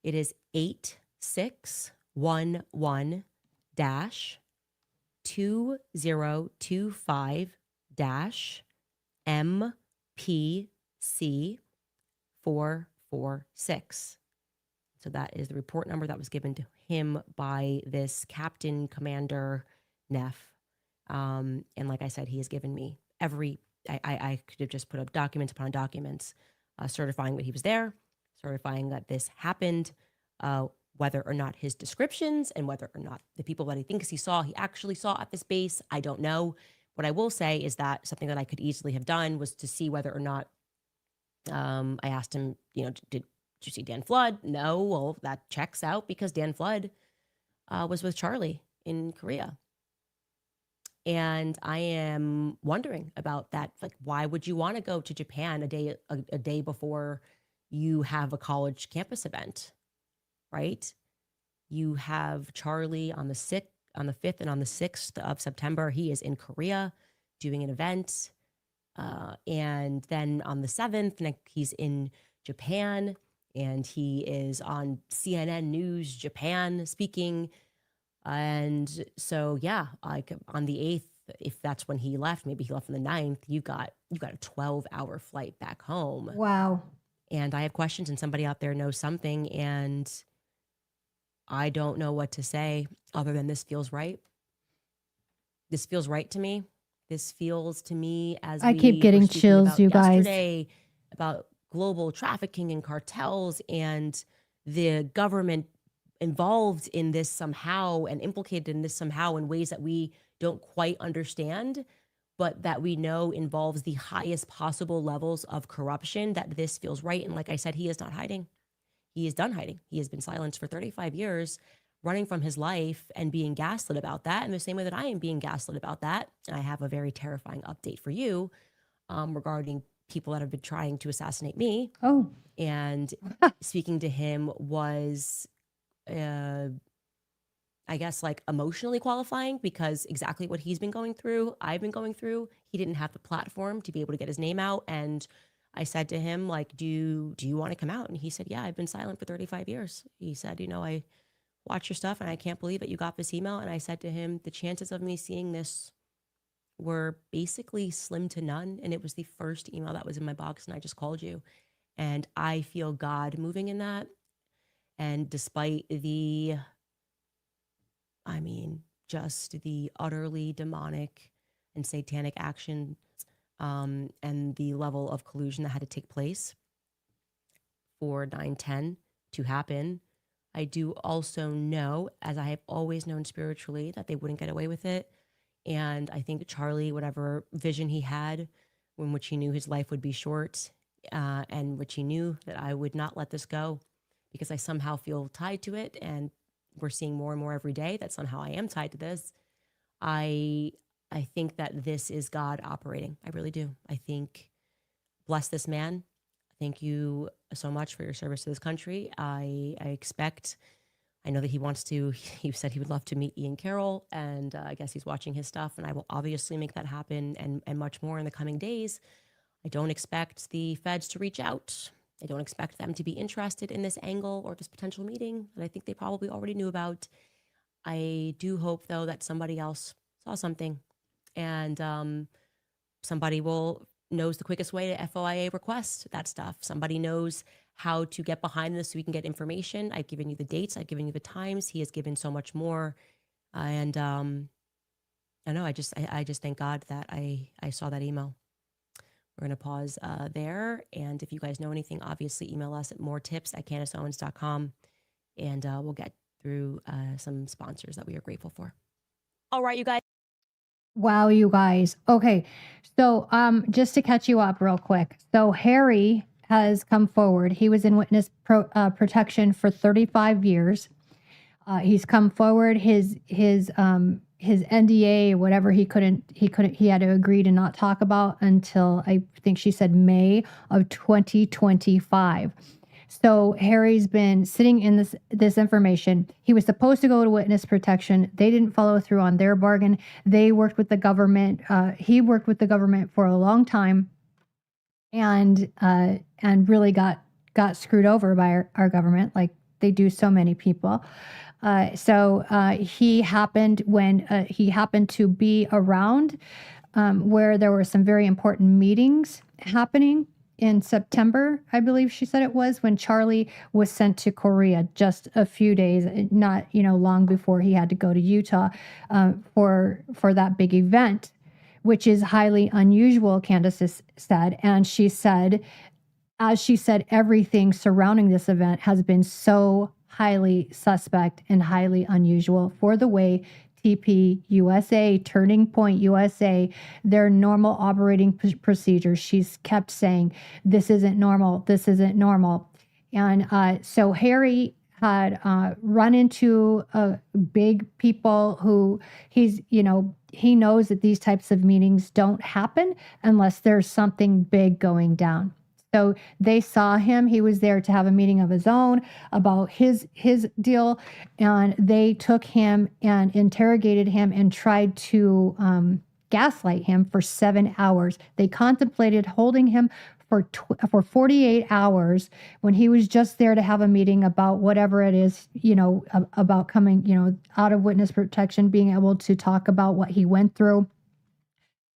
It is 8611-2025-MPC 446. So that is the report number that was given to him by this Captain Commander Neff. And like I said, he has given me I could have just put up documents upon documents, certifying that he was there, certifying that this happened, whether or not his descriptions and whether or not the people that he thinks he actually saw at this base, I don't know. What I will say is that something that I could easily have done was to see whether or not, I asked him, you know, did you see Dan Flood? No. Well, that checks out because Dan Flood was with Charlie in Korea. And I am wondering about that. Like, why would you want to go to Japan a day before you have a college campus event, right? You have Charlie on the 5th and on the 6th of September. He is in Korea doing an event. And then on the 7th, he's in Japan and he is on CNN News Japan speaking. And so, yeah, like on the 8th, if that's when he left, maybe he left on the 9th, you got a 12-hour flight back home. Wow. And I have questions and somebody out there knows something and I don't know what to say other than this feels right. This feels right to me. This feels to me as I keep getting chills, you guys. Yesterday about global trafficking and cartels and the government involved in this somehow and implicated in this somehow in ways that we don't quite understand, but that we know involves the highest possible levels of corruption, that this feels right. And like I said, he is not hiding. He is done hiding. He has been silenced for 35 years, running from his life and being gaslit about that in the same way that I am being gaslit about that. And I have a very terrifying update for you regarding people that have been trying to assassinate me. Oh. And speaking to him was, I guess, like emotionally qualifying, because exactly what he's been going through, I've been going through. He didn't have the platform to be able to get his name out. And I said to him, like, do you want to come out? And he said, yeah, I've been silent for 35 years. He said, you know, I watch your stuff and I can't believe that you got this email. And I said to him, the chances of me seeing this were basically slim to none. And it was the first email that was in my box, and I just called you. And I feel God moving in that. And despite the, I mean, just the utterly demonic and satanic action and the level of collusion that had to take place for 9/10 to happen, I do also know, as I have always known spiritually, that they wouldn't get away with it. And I think Charlie, whatever vision he had, in which he knew his life would be short, and which he knew that I would not let this go, because I somehow feel tied to it. And we're seeing more and more every day that somehow I am tied to this. I think that this is God operating. I really do. I think, bless this man. Thank you so much for your service to this country. I know that he said he would love to meet Ian Carroll, and I guess he's watching his stuff, and I will obviously make that happen and much more in the coming days. I don't expect the feds to reach out. I don't expect them to be interested in this angle or this potential meeting that I think they probably already knew about. I do hope, though, that somebody else saw something, and somebody knows the quickest way to FOIA request that stuff. Somebody knows how to get behind this so we can get information. I've given you the dates. I've given you the times. He has given so much more. And I know, I just thank God that I saw that email. We're going to pause there. And if you guys know anything, obviously email us at moretips@CandaceOwens.com. And we'll get through some sponsors that we are grateful for. All right, you guys. Wow, you guys. Okay. So just to catch you up real quick. So Harry has come forward. He was in witness protection for 35 years. He's come forward. His NDA, whatever, he had to agree to not talk about until, I think she said, May of 2025. So Harry's been sitting in this information. He was supposed to go to witness protection. They didn't follow through on their bargain. They worked with the government. He worked with the government for a long time, and really got screwed over by our government, like they do so many people. So he happened to be around where there were some very important meetings happening in September, I believe she said it was, when Charlie was sent to Korea just a few days, not long before he had to go to Utah for that big event, which is highly unusual, Candace said. And she said, as she said, everything surrounding this event has been so highly suspect and highly unusual for the way TP USA, Turning Point USA, their normal operating procedures. She's kept saying, this isn't normal, this isn't normal. And so Harry had run into big people who he knows that these types of meetings don't happen unless there's something big going down. So they saw him. He was there to have a meeting of his own about his deal, and they took him and interrogated him and tried to gaslight him for 7 hours. They contemplated holding him for 48 hours when he was just there to have a meeting about whatever it is, about coming, out of witness protection, being able to talk about what he went through.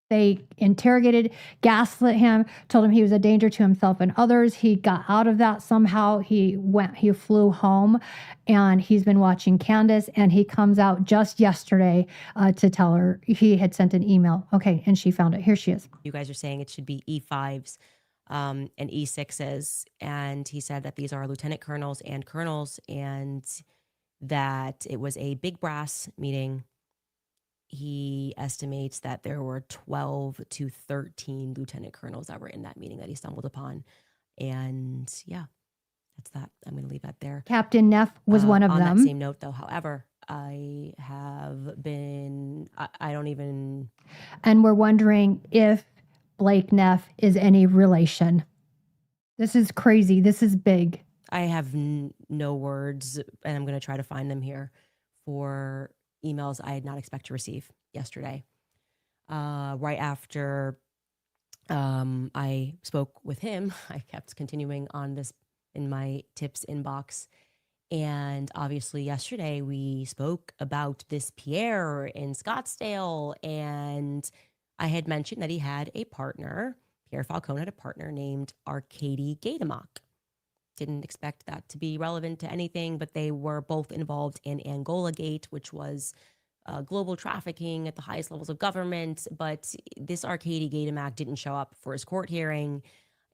They interrogated, gaslit him, told him he was a danger to himself and others. He got out of that somehow. He flew home, and he's been watching Candace, and he comes out just yesterday to tell her he had sent an email. Okay, and she found it. Here she is. You guys are saying it should be E5s and E6s. And he said that these are lieutenant colonels and colonels, and that it was a big brass meeting. He estimates that there were 12 to 13 lieutenant colonels that were in that meeting that he stumbled upon. And yeah, that's that. I'm going to leave that there. Captain Neff was one of on them. On that same note, though, however, I have been, I don't even. And we're wondering if Blake Neff is any relation. This is crazy. This is big. I have no words, and I'm going to try to find them here for emails I did not expect to receive yesterday. Right after I spoke with him, I kept continuing on this in my tips inbox. And obviously yesterday we spoke about this Pierre in Scottsdale, and I had mentioned that he had a partner, Pierre Falcone had a partner named Arkady Gaydamak. Didn't expect that to be relevant to anything, but they were both involved in Angola Gate, which was global trafficking at the highest levels of government. But this Arkady Gaydamak didn't show up for his court hearing,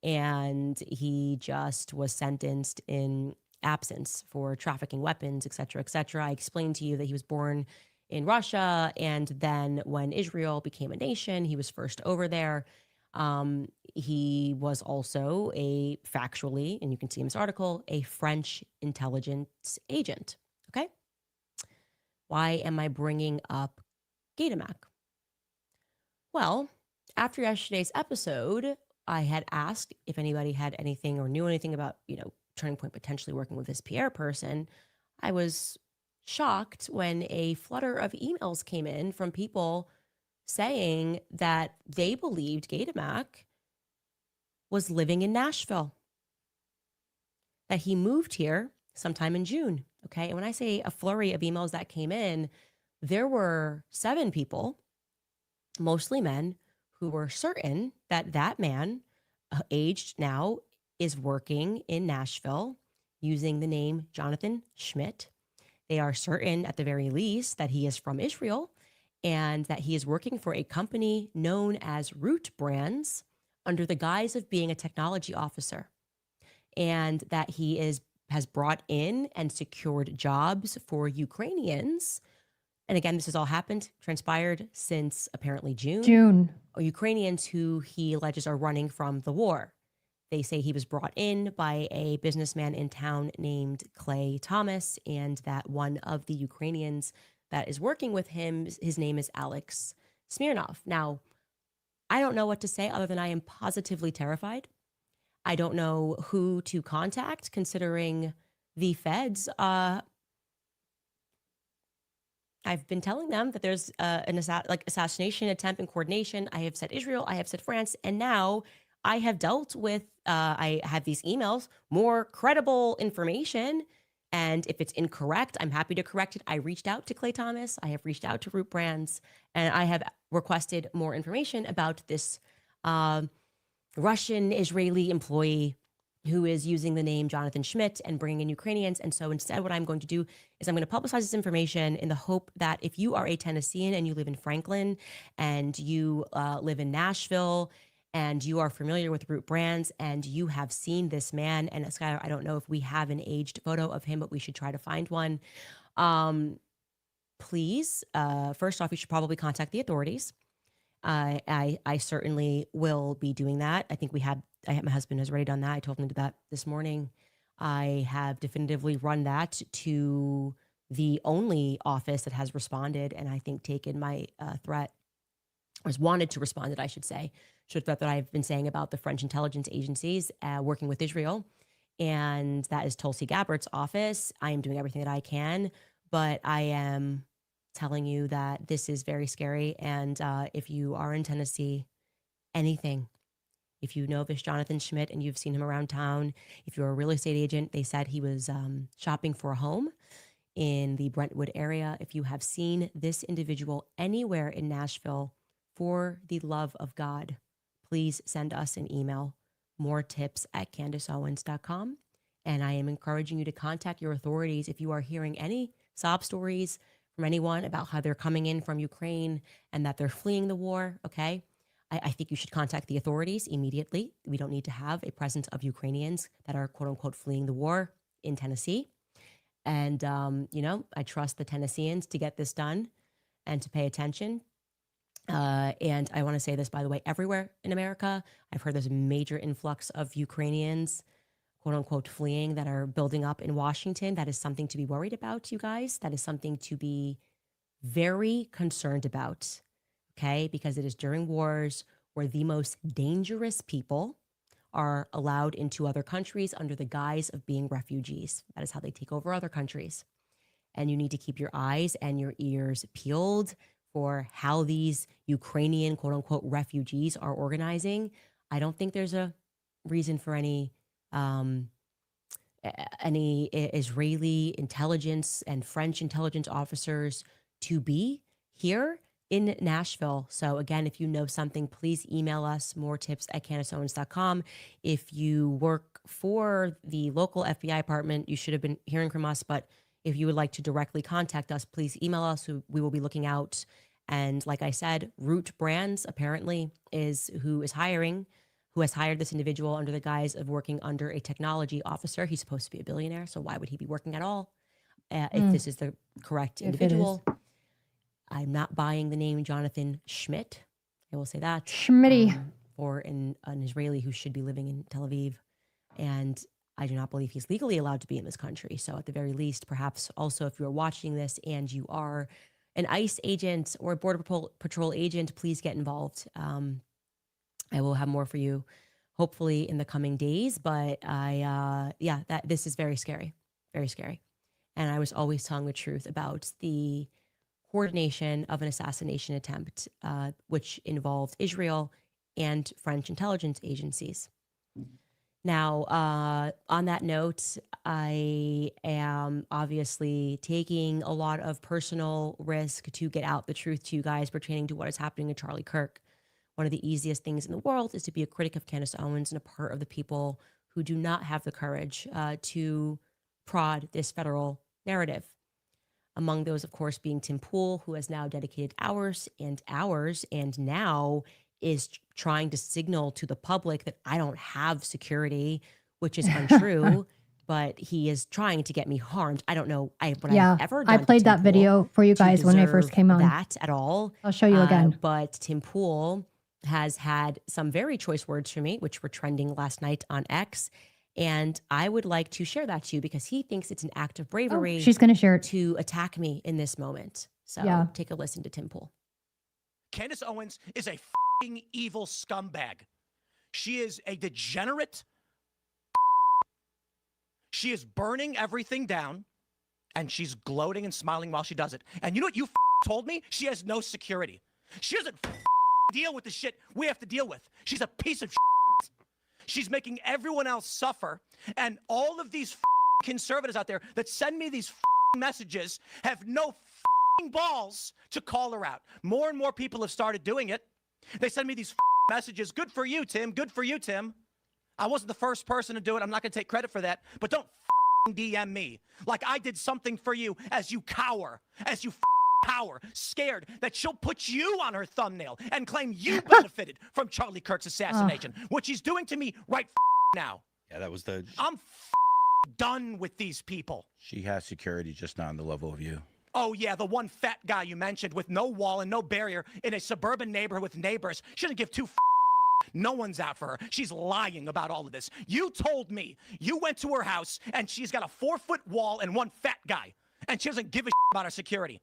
and he just was sentenced in absence for trafficking weapons, et cetera, et cetera. I explained to you that he was born in Russia, and then when Israel became a nation, he was first over there. He was also factually, and you can see in this article, a French intelligence agent. Okay. Why am I bringing up Gaydamak? Well, after yesterday's episode, I had asked if anybody had anything or knew anything about, Turning Point potentially working with this Pierre person. I was shocked when a flutter of emails came in from people saying that they believed Gaydamak was living in Nashville, that he moved here sometime in June. Okay. And when I say a flurry of emails that came in, there were 7 people, mostly men, who were certain that that man, aged now, is working in Nashville using the name Jonathan Schmidt. They are certain, at the very least, that he is from Israel and that he is working for a company known as Root Brands under the guise of being a technology officer, and that he has brought in and secured jobs for Ukrainians. And again, this has all transpired since apparently June. Ukrainians who he alleges are running from the war. They say he was brought in by a businessman in town named Clay Thomas, and that one of the Ukrainians that is working with him, his name is Alex Smirnov. Now, I don't know what to say other than I am positively terrified. I don't know who to contact, considering the feds. I've been telling them that there's an assassination attempt in coordination. I have said Israel, I have said France, and now I have dealt with, I have these emails, more credible information. And if it's incorrect, I'm happy to correct it. I reached out to Clay Thomas. I have reached out to Root Brands, and I have requested more information about this Russian-Israeli employee who is using the name Jonathan Schmidt and bringing in Ukrainians. And so instead, what I'm going to do is I'm going to publicize this information in the hope that if you are a Tennessean and you live in Franklin and you live in Nashville and you are familiar with Root Brands and you have seen this man, and Skylar, I don't know if we have an aged photo of him, but we should try to find one. Please, first off, you should probably contact the authorities. I certainly will be doing that. I think my husband has already done that. I told him to do that this morning. I have definitively run that to the only office that has responded, and I think taken my threat, or has wanted to respond, I should say, to the threat that I've been saying about the French intelligence agencies working with Israel. And that is Tulsi Gabbard's office. I am doing everything that I can, but I am telling you that this is very scary. And if you are in Tennessee, anything, if you know this Jonathan Schmidt and you've seen him around town, if you're a real estate agent, they said he was shopping for a home in the Brentwood area. If you have seen this individual anywhere in Nashville, for the love of God, please send us an email, moretips@CandaceOwens.com. And I am encouraging you to contact your authorities if you are hearing any sob stories from anyone about how they're coming in from Ukraine and that they're fleeing the war, okay? I think you should contact the authorities immediately. We don't need to have a presence of Ukrainians that are quote unquote fleeing the war in Tennessee. And, you know, I trust the Tennesseans to get this done and to pay attention. And I want to say this, by the way, everywhere in America, I've heard there's a major influx of Ukrainians, quote unquote, fleeing that are building up in Washington. That is something to be worried about, you guys. That is something to be very concerned about, okay? Because it is during wars where the most dangerous people are allowed into other countries under the guise of being refugees. That is how they take over other countries. And you need to keep your eyes and your ears peeled for how these Ukrainian, quote unquote, refugees are organizing. I don't think there's a reason for any Israeli intelligence and French intelligence officers to be here in Nashville. So again, if you know something, please email us moretips@CandaceOwens.com. If you work for the local FBI department, you should have been hearing from us. But if you would like to directly contact us, please email us. We will be looking out. And like I said, Root Brands apparently is who has hired this individual under the guise of working under a technology officer. He's supposed to be a billionaire, so why would he be working at all if this is the correct individual? I'm not buying the name Jonathan Schmidt. I will say that. Schmitty. Or an Israeli who should be living in Tel Aviv. And I do not believe he's legally allowed to be in this country. So at the very least, perhaps also if you're watching this and you are an ICE agent or a Border Patrol agent, please get involved. I will have more for you hopefully in the coming days. But this is very scary, very scary. And I was always telling the truth about the coordination of an assassination attempt, which involved Israel and French intelligence agencies. Now, on that note, I am obviously taking a lot of personal risk to get out the truth to you guys pertaining to what is happening to Charlie Kirk. One of the easiest things in the world is to be a critic of Candace Owens and a part of the people who do not have the courage to prod this federal narrative. Among those, of course, being Tim Pool, who has now dedicated hours and now is trying to signal to the public that I don't have security, which is untrue, but he is trying to get me harmed. I don't know what I've ever done. I played that video for you guys when I first came on. That at all. I'll show you again. But Tim Pool has had some very choice words for me, which were trending last night on X. And I would like to share that to you because he thinks it's an act of bravery. She's going to share it. To attack me in this moment. So take a listen to Tim Pool. Candace Owens is a fucking evil scumbag. She is a degenerate. She is burning everything down, and she's gloating and smiling while she does it. And you know what you told me? She has no security. She doesn't deal with the shit we have to deal with. She's a piece of shit. She's making everyone else suffer. And all of these conservatives out there that send me these messages have no balls to call her out. More and more people have started doing it. They send me these messages. Good for you, Tim. Good for you, Tim. I wasn't the first person to do it. I'm not going to take credit for that. But don't DM me like I did something for you as you cower, as you cower, scared that she'll put you on her thumbnail and claim you benefited from Charlie Kirk's assassination, which he's doing to me right now. Yeah, that was the... I'm done with these people. She has security, just not on the level of you. Oh, yeah, the one fat guy you mentioned with no wall and no barrier in a suburban neighborhood with neighbors. She doesn't give two no one's out for her. She's lying about all of this. You told me you went to her house and she's got a 4-foot wall and one fat guy, and she doesn't give a about her security.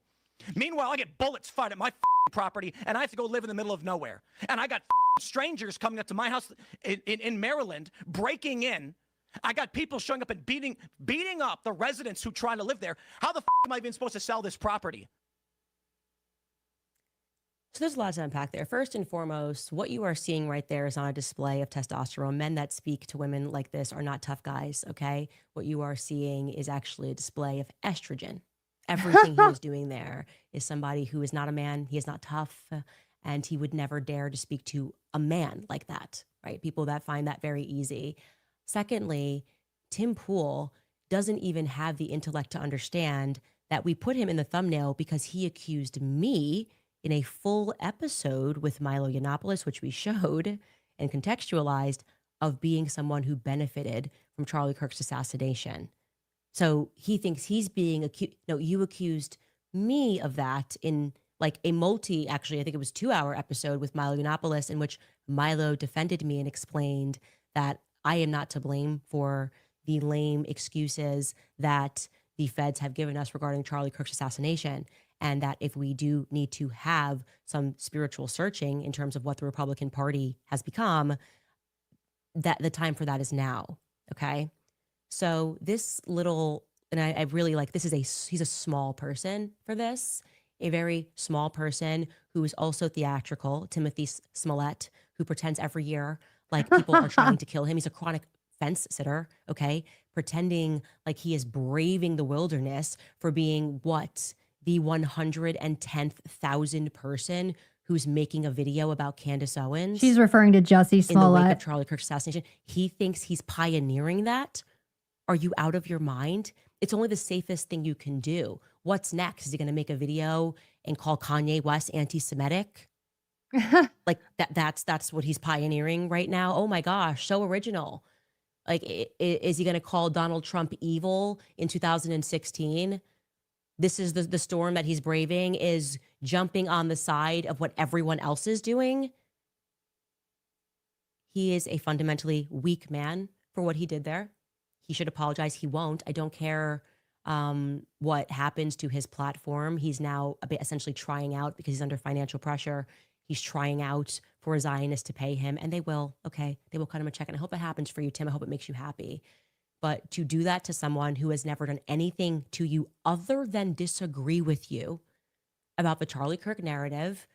Meanwhile, I get bullets fired at my property, and I have to go live in the middle of nowhere. And I got strangers coming up to my house in Maryland, breaking in. I got people showing up and beating up the residents who trying to live there. How the am I even supposed to sell this property? So there's a lot to unpack there. First and foremost, what you are seeing right there is on a display of testosterone. Men that speak to women like this are not tough guys, okay? What you are seeing is actually a display of estrogen. Everything he is doing there is somebody who is not a man. He is not tough, and he would never dare to speak to a man like that, right? People that find that very easy. Secondly, Tim Pool doesn't even have the intellect to understand that we put him in the thumbnail because he accused me in a full episode with Milo Yiannopoulos, which we showed and contextualized, of being someone who benefited from Charlie Kirk's assassination. So he thinks he's being accused. No, you accused me of that in like a actually, I think it was 2-hour episode with Milo Yiannopoulos, in which Milo defended me and explained that I am not to blame for the lame excuses that the feds have given us regarding Charlie Kirk's assassination. And that if we do need to have some spiritual searching in terms of what the Republican Party has become, that the time for that is now. Okay. So this little, and I really like, he's a small person for this, a very small person who is also theatrical, Timothy Smollett, who pretends every year like people are trying to kill him. He's a chronic fence sitter, okay? Pretending like he is braving the wilderness for being what? The 110,000th person who's making a video about Candace Owens. She's referring to Jussie in the wake Smollett. of Charlie Kirk's assassination. He thinks he's pioneering that. Are you out of your mind? It's only the safest thing you can do. What's next? Is he going to make a video and call Kanye West anti-Semitic? Like that's what he's pioneering right now. Oh my gosh, so original. Like, is he going to call Donald Trump evil in 2016? This is the storm that he's braving, is jumping on the side of what everyone else is doing. He is a fundamentally weak man for what he did there. He should apologize. He won't. I don't care what happens to his platform. He's now essentially trying out because he's under financial pressure. He's trying out for a Zionist to pay him, and they will. Okay, they will cut him a check, and I hope it happens for you, Tim. I hope it makes you happy. But to do that to someone who has never done anything to you other than disagree with you about the Charlie Kirk narrative,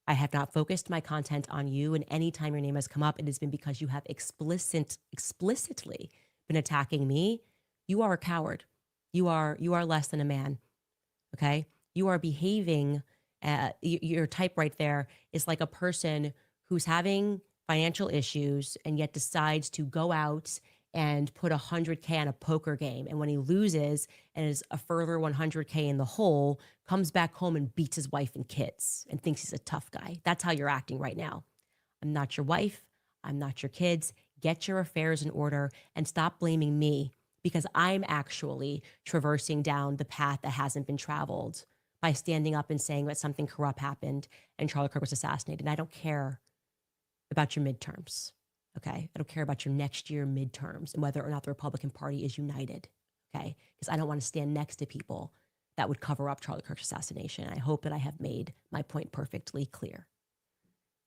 I have not focused my content on you, and anytime your name has come up, it has been because you have explicitly been attacking me. You are a coward. You are less than a man. Okay? You are behaving, your type right there is like a person who's having financial issues and yet decides to go out and put 100K on a poker game. And when he loses and is a further 100K in the hole, comes back home and beats his wife and kids and thinks he's a tough guy. That's how you're acting right now. I'm not your wife. I'm not your kids. Get your affairs in order and stop blaming me, because I'm actually traversing down the path that hasn't been traveled by standing up and saying that something corrupt happened and Charlie Kirk was assassinated. And I don't care about your midterms. Okay. I don't care about your next year midterms and whether or not the Republican Party is united. Okay. Because I don't want to stand next to people that would cover up Charlie Kirk's assassination. I hope that I have made my point perfectly clear.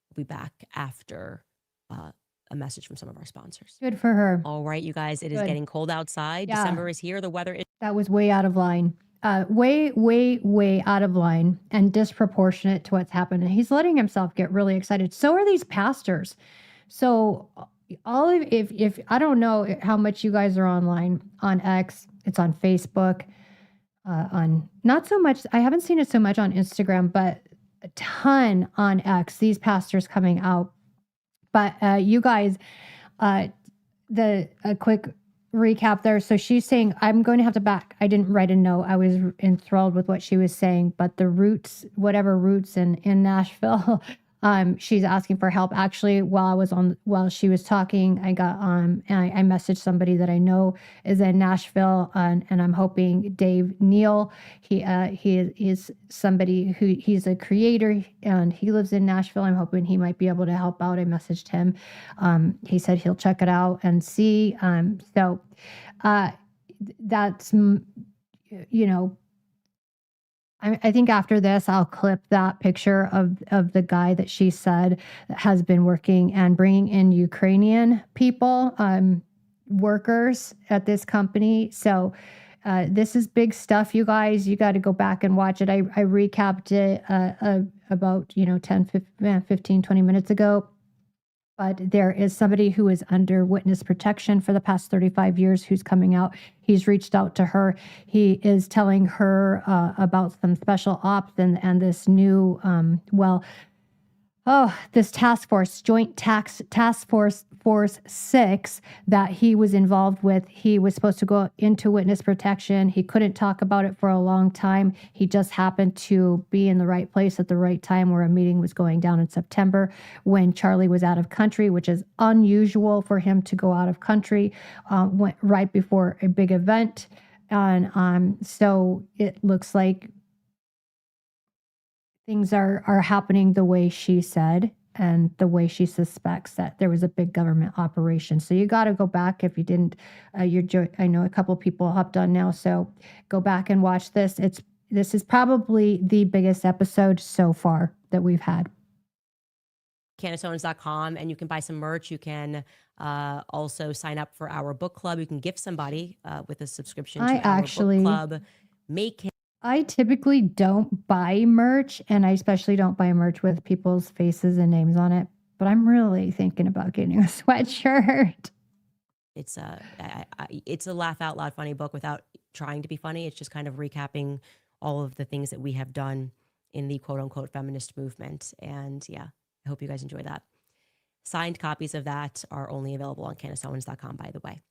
We'll be back after a message from some of our sponsors. Good for her. All right, you guys, it is Good. getting cold outside. Yeah. December is here. The weather is. That was way out of line. Way out of line and disproportionate to what's happened. And he's letting himself get really excited. So are these pastors. So if I don't know how much you guys are online on X, it's on Facebook, on not so much. I haven't seen it so much on Instagram, but a ton on X, these pastors coming out. But you guys, a quick recap there. So she's saying, I'm going to have to back. I didn't write a note. I was enthralled with what she was saying, but the roots, whatever roots in Nashville, she's asking for help. Actually, while she was talking, I got, and I messaged somebody that I know is in Nashville, and I'm hoping Dave Neal, he is somebody who, he's a creator and he lives in Nashville. I'm hoping he might be able to help out. I messaged him. He said he'll check it out and see. So that's, I think after this, I'll clip that picture of the guy that she said has been working and bringing in Ukrainian people, workers at this company. So this is big stuff, you guys. You got to go back and watch it. I recapped it about 10, 15, 20 minutes ago. But there is somebody who is under witness protection for the past 35 years who's coming out. He's reached out to her. He is telling her about some special ops and this new, this task force, Joint Task Force 6 that he was involved with. He was supposed to go into witness protection. He couldn't talk about it for a long time. He just happened to be in the right place at the right time where a meeting was going down in September when Charlie was out of country, which is unusual for him to go out of country right before a big event. And so it looks like things are happening the way she said and the way she suspects that there was a big government operation. So you got to go back if you didn't. I know a couple people hopped on now, so go back and watch this. This is probably the biggest episode so far that we've had. CandaceOwens.com, and you can buy some merch. You can also sign up for our book club. You can gift somebody with a subscription to our book club. I typically don't buy merch, and I especially don't buy merch with people's faces and names on it. But I'm really thinking about getting a sweatshirt. It's a laugh out loud funny book without trying to be funny. It's just kind of recapping all of the things that we have done in the quote unquote feminist movement. And yeah, I hope you guys enjoy that. Signed copies of that are only available on CandaceOwens.com, by the way.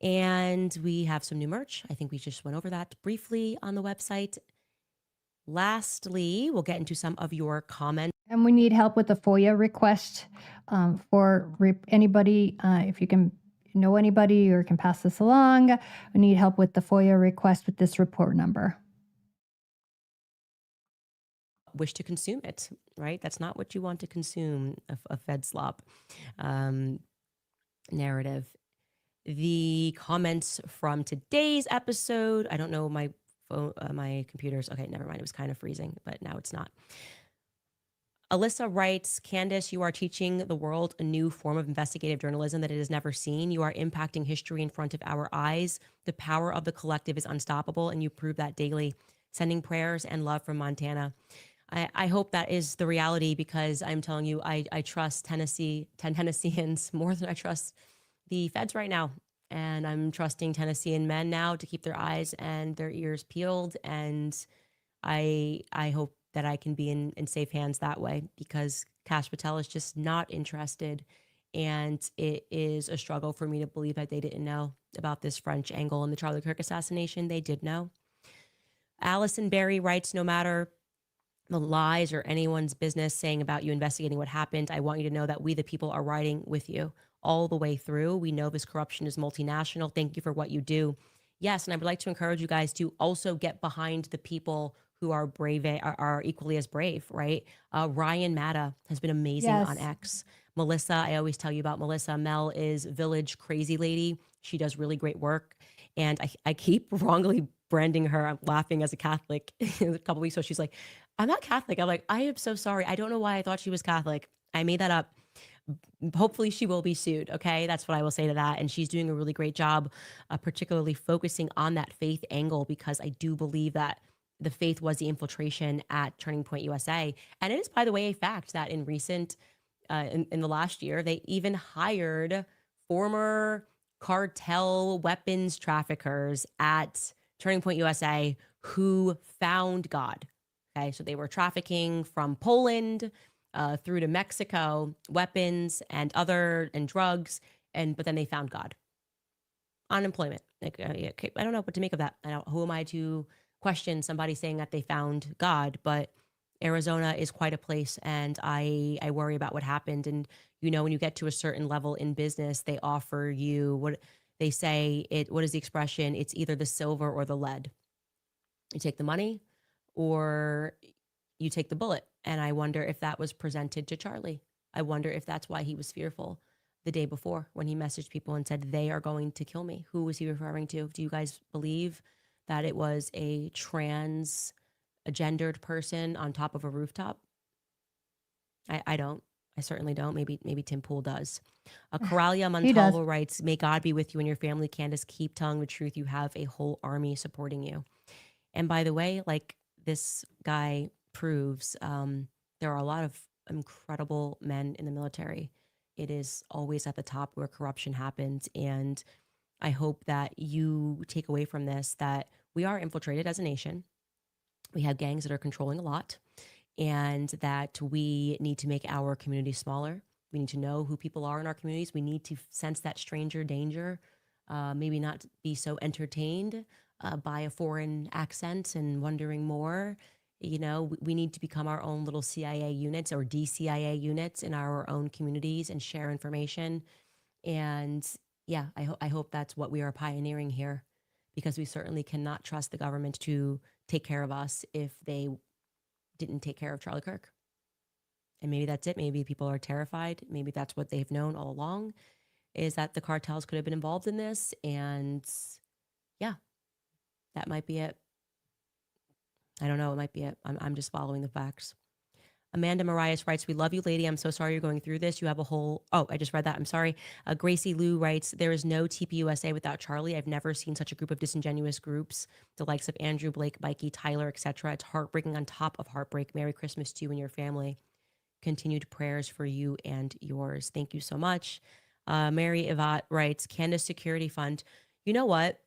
And we have some new merch. I think we just went over that briefly on the website. Lastly, we'll get into some of your comments. And we need help with the FOIA request for anybody. If you can know anybody or can pass this along, we need help with the FOIA request with this report number. Wish to consume it, right? That's not what you want to consume, a Fed slop narrative. The comments from today's episode, I don't know my phone, my computer's, okay, never mind. It was kind of freezing, but now it's not. Alyssa writes, Candace, you are teaching the world a new form of investigative journalism that it has never seen. You are impacting history in front of our eyes. The power of the collective is unstoppable, and you prove that daily. Sending prayers and love from Montana. I hope that is the reality, because I'm telling you, I trust Tennesseans more than I trust the feds right now. And I'm trusting Tennessean men now to keep their eyes and their ears peeled. And I hope that I can be in safe hands that way, because Kash Patel is just not interested. And it is a struggle for me to believe that they didn't know about this French angle in the Charlie Kirk assassination. They did know. Allison Berry writes, no matter the lies or anyone's business saying about you investigating what happened, I want you to know that we, the people, are riding with you all the way through. We know this corruption is multinational. Thank you for what you do. Yes, and I would like to encourage you guys to also get behind the people who are brave, are equally as brave, right? Ryan Matta has been amazing on X. Melissa, I always tell you about Melissa. Mel is Village Crazy Lady. She does really great work. And I keep wrongly branding her. I'm laughing as a Catholic. A couple weeks ago, she's like, I'm not Catholic. I'm like, I am so sorry. I don't know why I thought she was Catholic. I made that up. Hopefully she will be sued. Okay. That's what I will say to that. And she's doing a really great job, particularly focusing on that faith angle, because I do believe that the faith was the infiltration at Turning Point USA. And it is, by the way, a fact that in recent, in the last year, they even hired former cartel weapons traffickers at Turning Point USA who found God. Okay. So they were trafficking from Poland through to Mexico, weapons and drugs. But then they found God. Unemployment. Like, I don't know what to make of that. Who am I to question somebody saying that they found God? But Arizona is quite a place, and I worry about what happened. And, you know, when you get to a certain level in business, they offer you what they say, what is the expression? It's either the silver or the lead. You take the money or you take the bullet. And I wonder if that was presented to Charlie. I wonder if that's why he was fearful the day before when he messaged people and said, they are going to kill me. Who was he referring to? Do you guys believe that it was a gendered person on top of a rooftop? I don't. I certainly don't. Maybe Tim Pool does. Coralia Montalvo writes, may God be with you and your family, Candace. Keep telling the truth. You have a whole army supporting you. And by the way, like this guy proves, there are a lot of incredible men in the military. It is always at the top where corruption happens. And I hope that you take away from this that we are infiltrated as a nation. We have gangs that are controlling a lot, and that we need to make our community smaller. We need to know who people are in our communities. We need to sense that stranger danger, maybe not be so entertained by a foreign accent and wondering more. You know, we need to become our own little CIA units or DCIA units in our own communities and share information. And yeah, I hope that's what we are pioneering here, because we certainly cannot trust the government to take care of us if they didn't take care of Charlie Kirk. And maybe that's it. Maybe people are terrified. Maybe that's what they've known all along, is that the cartels could have been involved in this. And yeah, that might be it. I don't know. It might be it. I'm just following the facts. Amanda Marias writes, we love you, lady. I'm so sorry you're going through this. You have a whole, oh, I just read that. I'm sorry. Gracie Lou writes, there is no TPUSA without Charlie. I've never seen such a group of disingenuous groups, the likes of Andrew, Blake, Mikey, Tyler, etc. It's heartbreaking on top of heartbreak. Merry Christmas to you and your family. Continued prayers for you and yours. Thank you so much. Mary Yvette writes, Candace Security Fund. You know what?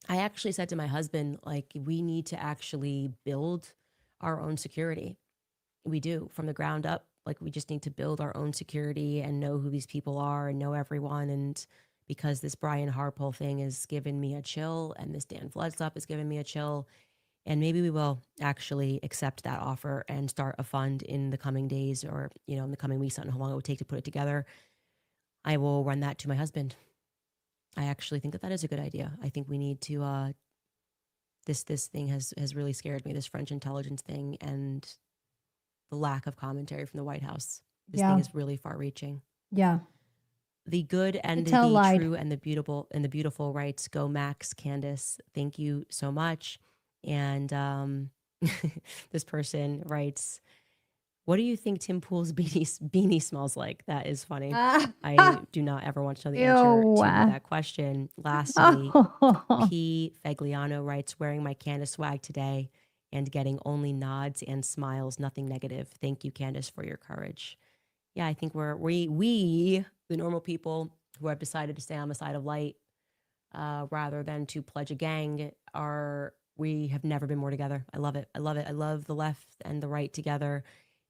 I actually said to my husband, like, we need to actually build our own security. We do, from the ground up. Like, we just need to build our own security and know who these people are and know everyone. And because this Brian Harpole thing has given me a chill, and this Dan Flood stuff has given me a chill, and maybe we will actually accept that offer and start a fund in the coming days, or, you know, in the coming weeks. I don't know how long it would take to put it together. I will run that to my husband. I actually think that that is a good idea. I think we need to, this thing has really scared me, this French intelligence thing, and the lack of commentary from the White House. This thing is really far reaching. Yeah. The good and the true and the beautiful writes, go Max, Candace. Thank you so much. And this person writes, what do you think Tim Pool's beanie smells like? That is funny. I do not ever want to know the answer to that question. Lastly, P. Fagliano writes, wearing my Candace swag today and getting only nods and smiles, nothing negative. Thank you, Candace, for your courage. Yeah, I think we, the normal people who have decided to stay on the side of light rather than to pledge a gang, we have never been more together. I love it. I love it. I love the left and the right together.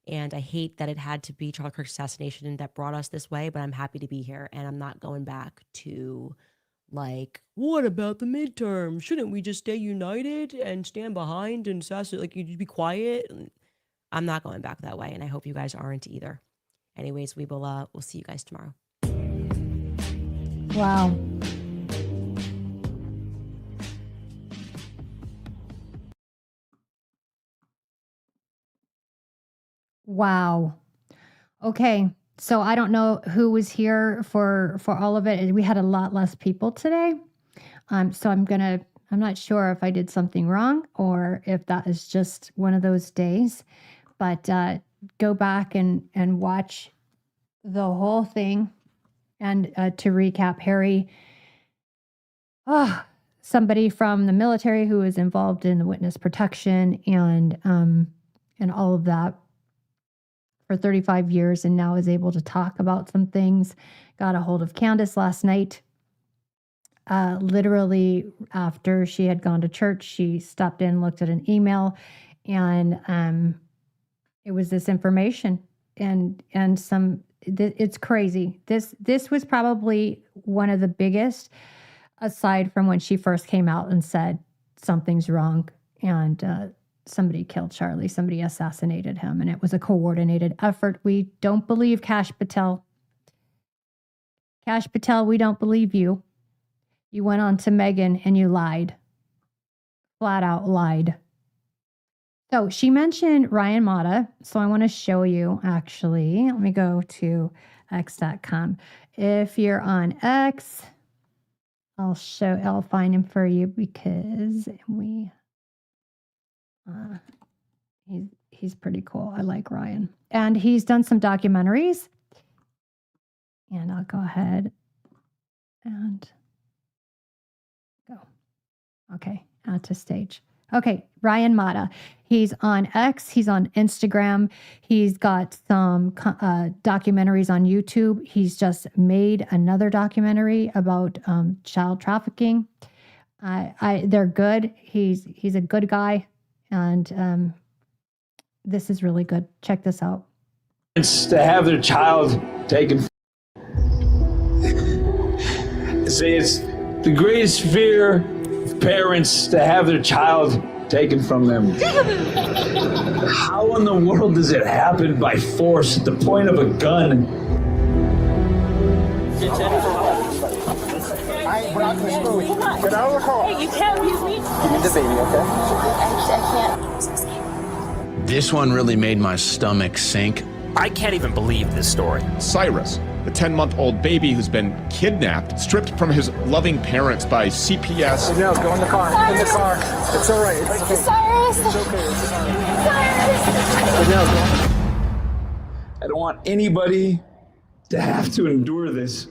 And I hate that it had to be Charlie Kirk's assassination that brought us this way, but I'm happy to be here. And I'm not going back to, like, what about the midterm? Shouldn't we just stay united and stand behind and assassinate? Like, you'd be quiet. I'm not going back that way. And I hope you guys aren't either. Anyways, we'll see you guys tomorrow. Wow. Wow. Okay. So I don't know who was here for all of it. We had a lot less people today. So I'm not sure if I did something wrong or if that is just one of those days, but go back and watch the whole thing. And to recap, Harry, somebody from the military who was involved in the witness protection and all of that for 35 years, and now is able to talk about some things. Got a hold of Candace last night. Literally after she had gone to church, she stopped in, looked at an email, and it was this information and it's crazy. This was probably one of the biggest, aside from when she first came out and said something's wrong and somebody killed Charlie, somebody assassinated him, and it was a coordinated effort. We don't believe Kash Patel. Kash Patel, we don't believe you. You went on to Meghan and you lied. Flat out lied. So she mentioned Ryan Mata. So I want to show you, actually. Let me go to x.com. If you're on X, I'll find him for you because he's pretty cool. I like Ryan. And he's done some documentaries. And I'll go ahead and go. Okay, add to stage. Okay, Ryan Mata. He's on X. He's on Instagram. He's got some documentaries on YouTube. He's just made another documentary about child trafficking. They're good. He's a good guy. And this is really good. Check this out. It's to have their child taken. Say it's the greatest fear of parents to have their child taken from them. How in the world does it happen by force at the point of a gun? I we're not going to screw with you. Get out of the car. Hey, you can't abuse me. Give me the baby, okay? I can't. This one really made my stomach sink. I can't even believe this story. Cyrus, the 10-month-old baby who's been kidnapped, stripped from his loving parents by CPS. No, go in the car. Cyrus. In the car. It's all right. It's okay. Cyrus. It's okay. It's all right. Cyrus. No, I don't want anybody to have to endure this.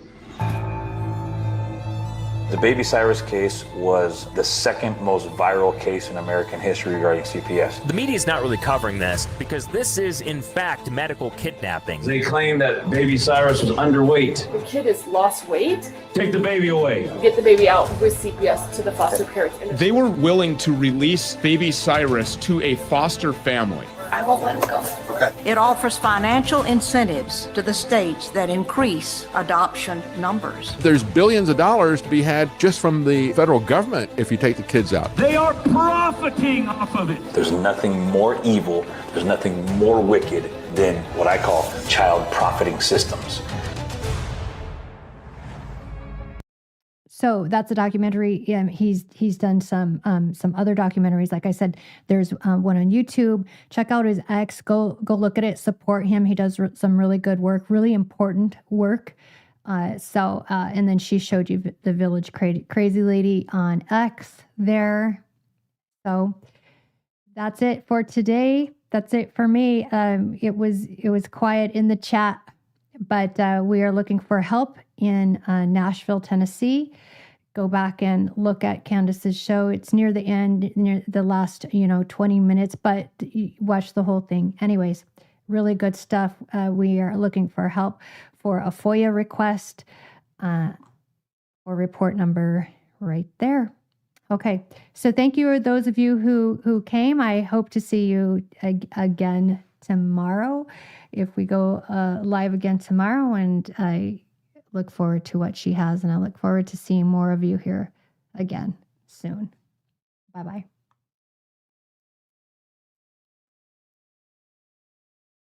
The Baby Cyrus case was the second most viral case in American history regarding CPS. The media is not really covering this because this is, in fact, medical kidnapping. They claim that Baby Cyrus was underweight. The kid has lost weight. Take the baby away. Get the baby out with CPS to the foster parents. They were willing to release baby Cyrus to a foster family. I won't let him go. Okay. It offers financial incentives to the states that increase adoption numbers. There's billions of dollars to be had just from the federal government if you take the kids out. They are profiting off of it. There's nothing more evil, there's nothing more wicked than what I call child profiting systems. So that's a documentary. He's done some other documentaries. Like I said, there's one on YouTube. Check out his ex. Go look at it. Support him. He does some really good work, really important work. And then she showed you the Village Crazy Lady on X there. So that's it for today. That's it for me. It was quiet in the chat, but we are looking for help in Nashville, Tennessee. Go back and look at Candace's show. It's near the end, near the last 20 minutes, but watch the whole thing. Anyways, really good stuff. We are looking for help for a FOIA request or report number right there. Okay, so thank you those of you who came. I hope to see you again tomorrow if we go live again tomorrow, and I look forward to what she has, and I look forward to seeing more of you here again soon. Bye-bye.